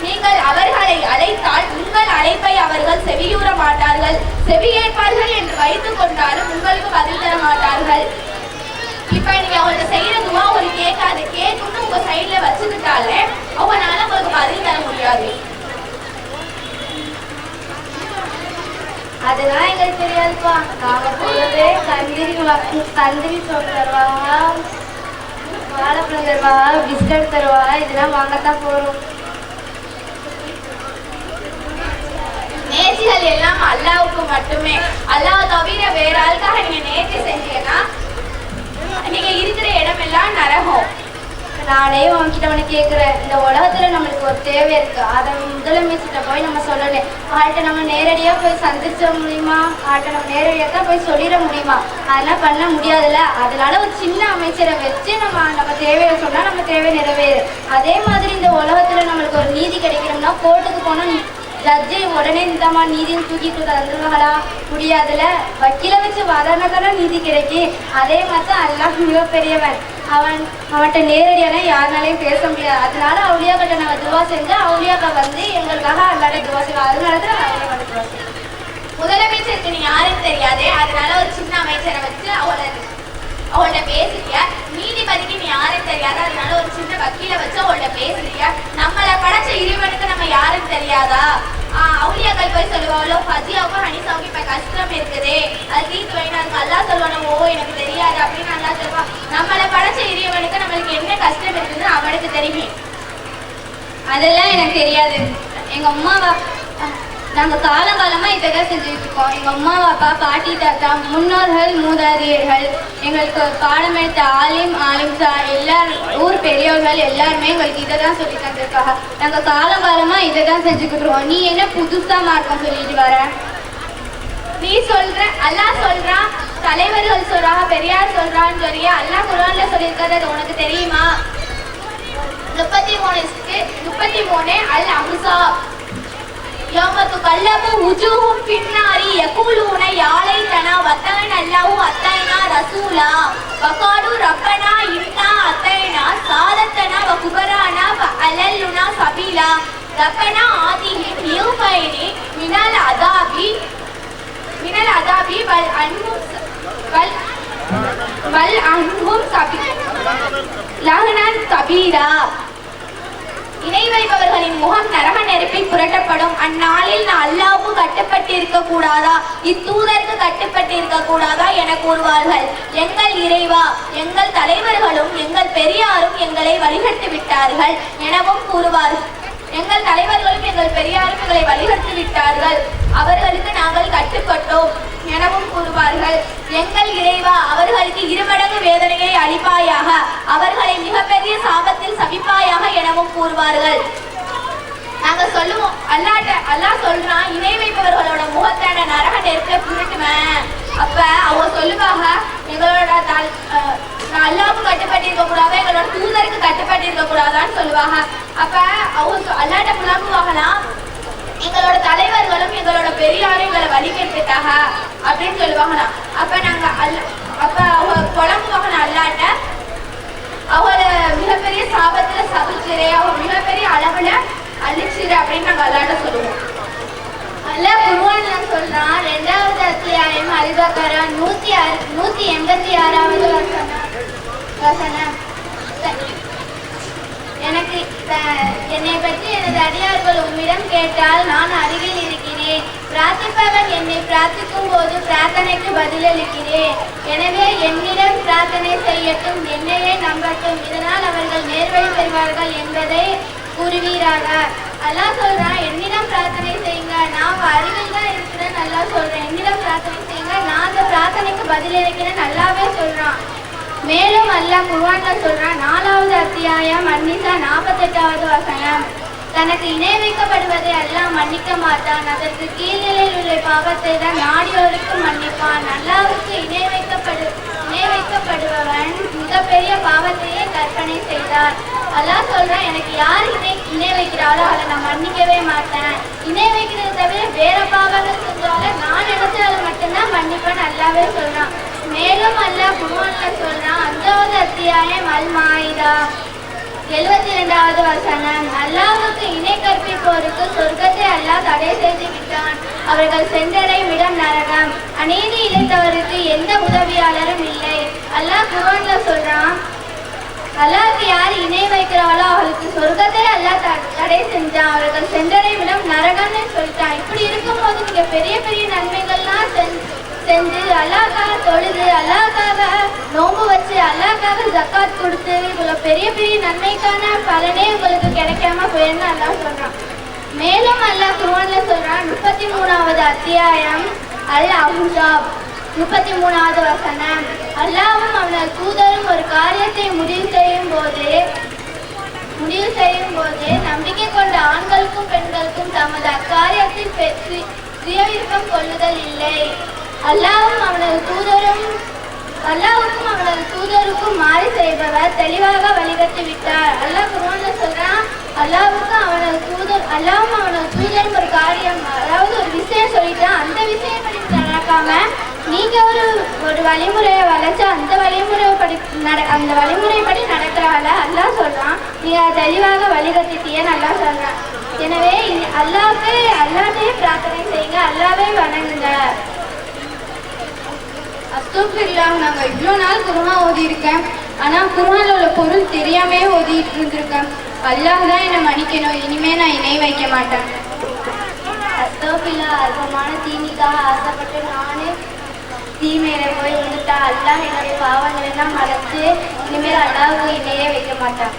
நீங்கள் அவர்களை அழைத்தால் உங்கள் அழைப்பை அவர்கள் செவியூற மாட்டார்கள், செவியேற்பார்கள் என்று வைத்துக் கொண்டாலும் உங்களுக்கு பதில் தர மாட்டார்கள். இப்ப நீங்க அவங்கள்ட்ட செய்யற துவா ஒரு கேட்காது, கேட்கணும்னு உங்க சைட்ல வச்சுக்கிட்டாலே அவங்களால உங்களுக்கு பதில் தர முடியாது. அதெல்லாம் எங்களுக்கு தெரியாதுப்பா. நாங்க போறதே கந்திரி சோறு தருவாங்க, வாழைப்பழம் தருவாங்க, பிஸ்கட் தருவாங்க, இதெல்லாம் வாங்கத்தான் போறோம். நேர்ச்சிகள் எல்லாம் அல்லாஹ்வுக்கு மட்டுமே. அல்லாஹ் தவிர வேற ஆளுக்காக நீங்க நேர்ச்சி செஞ்சீங்கன்னா நீங்க இருக்கிற இடம் எல்லாம் நரகம். நானே உன்கிட்ட ஒன்று கேட்குறேன், இந்த உலகத்தில் நம்மளுக்கு ஒரு தேவை இருக்குது, அதை முதலமைச்சர்கிட்ட போய் நம்ம சொல்லணும். ஆள்கிட்ட நம்ம நேரடியாக போய் சந்திச்ச முடியுமா? ஆள்கிட்ட நம்ம நேரடியாக தான் போய் சொல்லிட முடியுமா? அதெல்லாம் பண்ண முடியாதுல்ல. அதனால ஒரு சின்ன அமைச்சரை வச்சு நம்ம தேவையை சொன்னால் நம்ம தேவை நிறைவேறு. அதே மாதிரி இந்த உலகத்தில் நம்மளுக்கு ஒரு நீதி கிடைக்கணும்னா கோர்ட்டுக்கு போனால் ஜட்ஜி உடனே இந்தமா நீதின்னு தூக்கிட்டு தந்துருவாங்களா? முடியாதுல. வக்கீல வச்சு வாதாடினா நீதி கிடைக்கும். அதே மாதிரி தான் அல்லாஹ் மிகப்பெரியவன். அவன்கிட்ட நேரடியான யாருனாலையும் பேச முடியாது. அதனால அவுலியாக்கிட்ட நாங்கள் துவா செஞ்சு அவுலியாக்கா வந்து எங்களுக்காக அல்லாட துவா செய்வோம். அதனால தான் அவுலியாவோட துவா செய்வோம். முதலமைச்சருக்கு நீ யாருன்னு தெரியாது, அதனால ஒரு சின்ன அமைச்சரை வச்சு அவள்கிட்ட பேசுறியா? நீதிபதிக்கு நீ யாரும் தெரியாத, அதனால ஒரு சின்ன வக்கீல வச்சு அவள்கிட்ட பேசுறியா? நம்மளை படைச்ச இறைவனுக்கு நம்ம யாரும் தெரியாதா? அவுலியாக்கள் போய் சொல்லுவாங்களோ ஃபஜியாவுக்கும் ஹனிசாவுக்கும் இப்ப கஷ்டம் இருக்குது, அது தீர்த்து வைனா, அதுக்கு அல்லா சொல்லுவானோ ஓ எனக்கு தெரியாது அப்படின்னு அல்லா சொல்லுவான். நம்மளை படைச்ச இறைவனுக்கு நம்மளுக்கு என்ன கஷ்டம் இருக்குதுன்னு அவனுக்கு தெரியும். அதெல்லாம் எனக்கு தெரியாது. எங்க அம்மாவா நாங்கள் காலங்காலமாக இதை தான் செஞ்சுட்டு இருக்கோம். எங்கள் அம்மா அப்பா பாட்டி தாத்தா முன்னோர்கள் மூதாதையர்கள் எங்களுக்கு பாடம் எடுத்த ஆலிம்சா எல்லாரும் ஊர் பெரியவர்கள் எல்லாருமே எங்களுக்கு இதை தான் சொல்லி தந்திருக்காங்க. நாங்கள் காலங்காலமாக இதை தான் செஞ்சுக்கிட்டுருவோம். நீ என்ன புதுசாக மார்க்கம் சொல்லிட்டு வர? நீ சொல்ற அல்லாஹ் சொல்றான், தலைவர்கள் சொல்றாங்க, பெரியார் சொல்றான்னு சொல்றியா? அல்லாஹ் குர்ஆன்ல சொல்லியிருக்காது, அது உனக்கு தெரியுமா? 33 அல் அஹ்ஸாப் يوم تقلب وجوههم في النار يقولون يا ليتنا واتقنا الله واتقنا رسولا وقالوا ربنا إنا أطعنا سادتنا وكبراءنا فأضلونا سبيلا ربنا آتهم ضعفين من العذاب والعنهم لعنا كبيرا. இணை வைப்பவர்களின் முகம் நரக நெருப்பில் புரட்டப்படும். அந்நாளில் நான் அல்லாஹ்வுக்கு கட்டுப்பட்டு இருக்க கூடாதா, இத்தூதருக்கு கட்டுப்பட்டு இருக்க கூடாதா என கூறுவார்கள். எங்கள் இறைவா, எங்கள் தலைவர்களும் எங்கள் பெரியாரும் எங்களை வழிகட்டு விட்டார்கள் எனவும் கூறுவார்கள். எங்கள் தலைவர்களும் எங்கள் பெரியாரும் எங்களை வழிகட்டு விட்டார்கள், அவர்களுக்கு நாங்கள் கட்டுப்பட்டோம் எனவும் கூறுவார்கள். எங்கள் இறைவா, அவர்களுக்கு 2 மடங்கு வேதனையை அளிப்பாயாக, அவர்களை மிகப்பெரிய சாபத்தில் சபிப்பாயாக எனவும் கூறுவார்கள். நாங்க சொல்லுவோம், அல்லாஹ் சொல்றான், இணை வைப்பவர்களோட முகத்தான நரக நெருப்பை புரட்டுவேன். அப்ப அவங்க சொல்லுவாங்க, எங்களோட நான் அல்லாஹ்வுக்கு கட்டுப்பட்டு இருக்க கூடாதா, எங்களோட தூதருக்கு கட்டுப்பட்டு இருக்க கூடாதான்னு சொல்லுவாங்க. அப்ப அவங்க அல்லாஹ்ட்ட புலம்புவாங்களாம், எங்களோட தலைவர்களும் எங்களோட பெரியாரும் எங்களை வழிகெடுத்துட்டாங்க அப்படின்னு சொல்லுவாங்கண்ணா. அப்ப நாங்க அவங்க புலம்புவாங்கண்ணா அல்லாட்ட, அவளை மிகப்பெரிய சாபத்துல சபிச்சிரு, அவங்க மிகப்பெரிய அளவுல அழிச்சிரு அப்படின்னு நாங்க அல்லாட்ட சொல்லுவோம். அல்லாஹ் குர்ஆன்ல சொல்றான், 2வது அத்தியாயம் அல்-பக்ரா 186வது வசனம். என்னை பற்றி எனது அடியார்கள் உம்மிடம் கேட்டால் நான் அருகில் இருக்கிறேன். பிரார்த்திப்பவன் என்னை பிரார்த்திக்கும் போது பிரார்த்தனைக்கு பதிலளிக்கிறேன். எனவே என்னிடம் பிரார்த்தனை செய்யட்டும், என்னையே நம்பட்டும், இதனால் அவர்கள் நேர்வழி பெறுவார்கள் என்பதை கூறுவீராக. அல்லாஹ் சொல்றான், என்னிடம் பிரார்த்தனை செய்யுங்க, நான் அருகில் தான் இருக்கிறேன். நல்லா சொல்றேன், என்னிடம் பிரார்த்தனை செய்யுங்க, நான் அந்த பிரார்த்தனைக்கு பதிலளிக்கிறேன். நல்லாவே சொல்றான். மேலும் அல்லாஹ் குர்ஆன்ல சொல்றான், 4வது அத்தியாயம் அன்-நிசா 48வது வசனம். தனக்கு இணை வைக்கப்படுவதை அல்லாஹ் மன்னிக்க மாட்டான், அதற்கு கீழ்நிலையில் உள்ள பாவத்தை தான் நாடியோருக்கு மன்னிப்பான். அல்லாஹ்வுக்கு இணை வைக்கப்படுபவன் மிகப்பெரிய பாவத்தையே கற்பனை செய்தார். அல்லாஹ் சொல்றான், எனக்கு யார் இணை வைக்கிறாரோ அதை நான் மன்னிக்கவே மாட்டேன். இணை வைக்கிறது தவிர வேற பாவங்கள் செஞ்சாலும் நான் நினைச்சு அதை மட்டும்தான் மன்னிப்பேன் அல்லாவே சொல்றான். மேலும் அல்லாஹ் குர்ஆன்ல சொல்றான், 5வது அத்தியாயம் அல்-மாயிதா 72வது வசனம். அல்லாஹ்வுக்கு இணை கற்பிப்போருக்கு சொர்க்கத்தை அல்லாஹ் தடை செய்து விட்டான், அவர்கள் சென்றடையும் இடம் நரகம். அநீதி இழைத்தவருக்கு எந்த உதவியாளரும் இல்லை. அல்லாஹ் குர்ஆன்ல சொல்றான், அல்லாஹ்க்கு யார் இணை வைக்கிறாளோ அவளுக்கு சொர்க்கத்தை அல்லாஹ் தடை செஞ்சான், அவர்கள் சென்றடையும் இடம் நரகம்னு சொல்லிட்டான். இப்படி இருக்கும்போது நீங்க பெரிய பெரிய நன்மைகள்லாம் செஞ்சு அல்லாஹ்க்காக தொழுது, அல்லாஹ்க்காக நோன்பு வச்சு, அல்லாஹ்க்காக ஜக்காத் கொடுத்து, இவ்வளவு பெரிய பெரிய நன்மைக்கான பலனே உங்களுக்கு கிடைக்காம போயிருந்து அல்லாஹ் சொல்றான். மேலும் அல்லாஹ் குர்ஆன்ல சொல்றான், 33வது அத்தியாயம் அல்-அஹ்ஸாப் 33வது வசனம். அல்லாஹ்வும் அவனது தூதரும் ஒரு காரியத்தை முடிவு செய்யும் போது நம்பிக்கை கொண்ட ஆண்களுக்கும் பெண்களுக்கும் தமது அக்காரியத்தில் சுயவிருப்பம் கொள்ளுதல் இல்லை. அல்லாஹ்வும் அவனது தூதருக்கும் மாறி செய்பவர் தெளிவாக வழிகட்டி விட்டார். அல்லாஹ் குர்ஆன்ல சொல்றான், அல்லாஹ்வும் அவனது தூதரும் ஒரு காரியம், அதாவது ஒரு விஷயம் சொல்லிட்டா அந்த விஷயப்படி நடக்காம நீங்க ஒரு வழிமுறையை வளைச்சு அந்த வழிமுறைப்படி நடக்கிறால அல்லாஹ் சொல்றான், நீங்க தெளிவாக வழிகட்டிட்டீன்னு அல்லாஹ் சொல்றான். எனவே அல்லாஹ்வே பிரார்த்தனை செய்யுங்க, அல்லாஹ்வே வணங்குங்க. அஸ்தக்ஃபிருல்லாஹ். நாங்கள் இவ்வளோ நாள் குர்ஆன் ஓதி இருக்கேன், ஆனால் குர்ஆனில் உள்ள பொருள் தெரியாமே ஓதிட்டு இருந்திருக்கேன். அல்லாஹ் தான் என்னை மன்னிக்கணும், இனிமே நான் இணை வைக்க மாட்டேன். அஸ்தக்ஃபிருல்லாஹ். அற்பமான தீமைக்காக ஆசைப்பட்டு நானே தீமையில போய் வந்துட்டா அல்லாஹ் என்னுடைய பாவங்கள் எல்லாம் மறைச்சு இனிமேல் அல்லாஹ்வுக்கு இணையே வைக்க மாட்டேன்.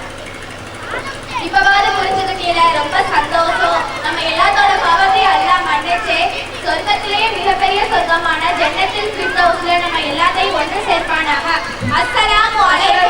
இப்பவாது புரிஞ்சுக்கிட்டீங்களா? ரொம்ப சந்தோஷம். நம்ம எல்லாத்தோட பாவத்தையும் அல்லாஹ் மன்னிச்சு சொர்க்கத்திலேயே மிகப்பெரிய சொர்க்கமான ஜன்னத்துல் ஃபிர்தௌஸ்ல நம்ம எல்லாத்தையும் ஒன்று சேர்ப்பானாக. அஸ்ஸலாமு அலைக்கும்.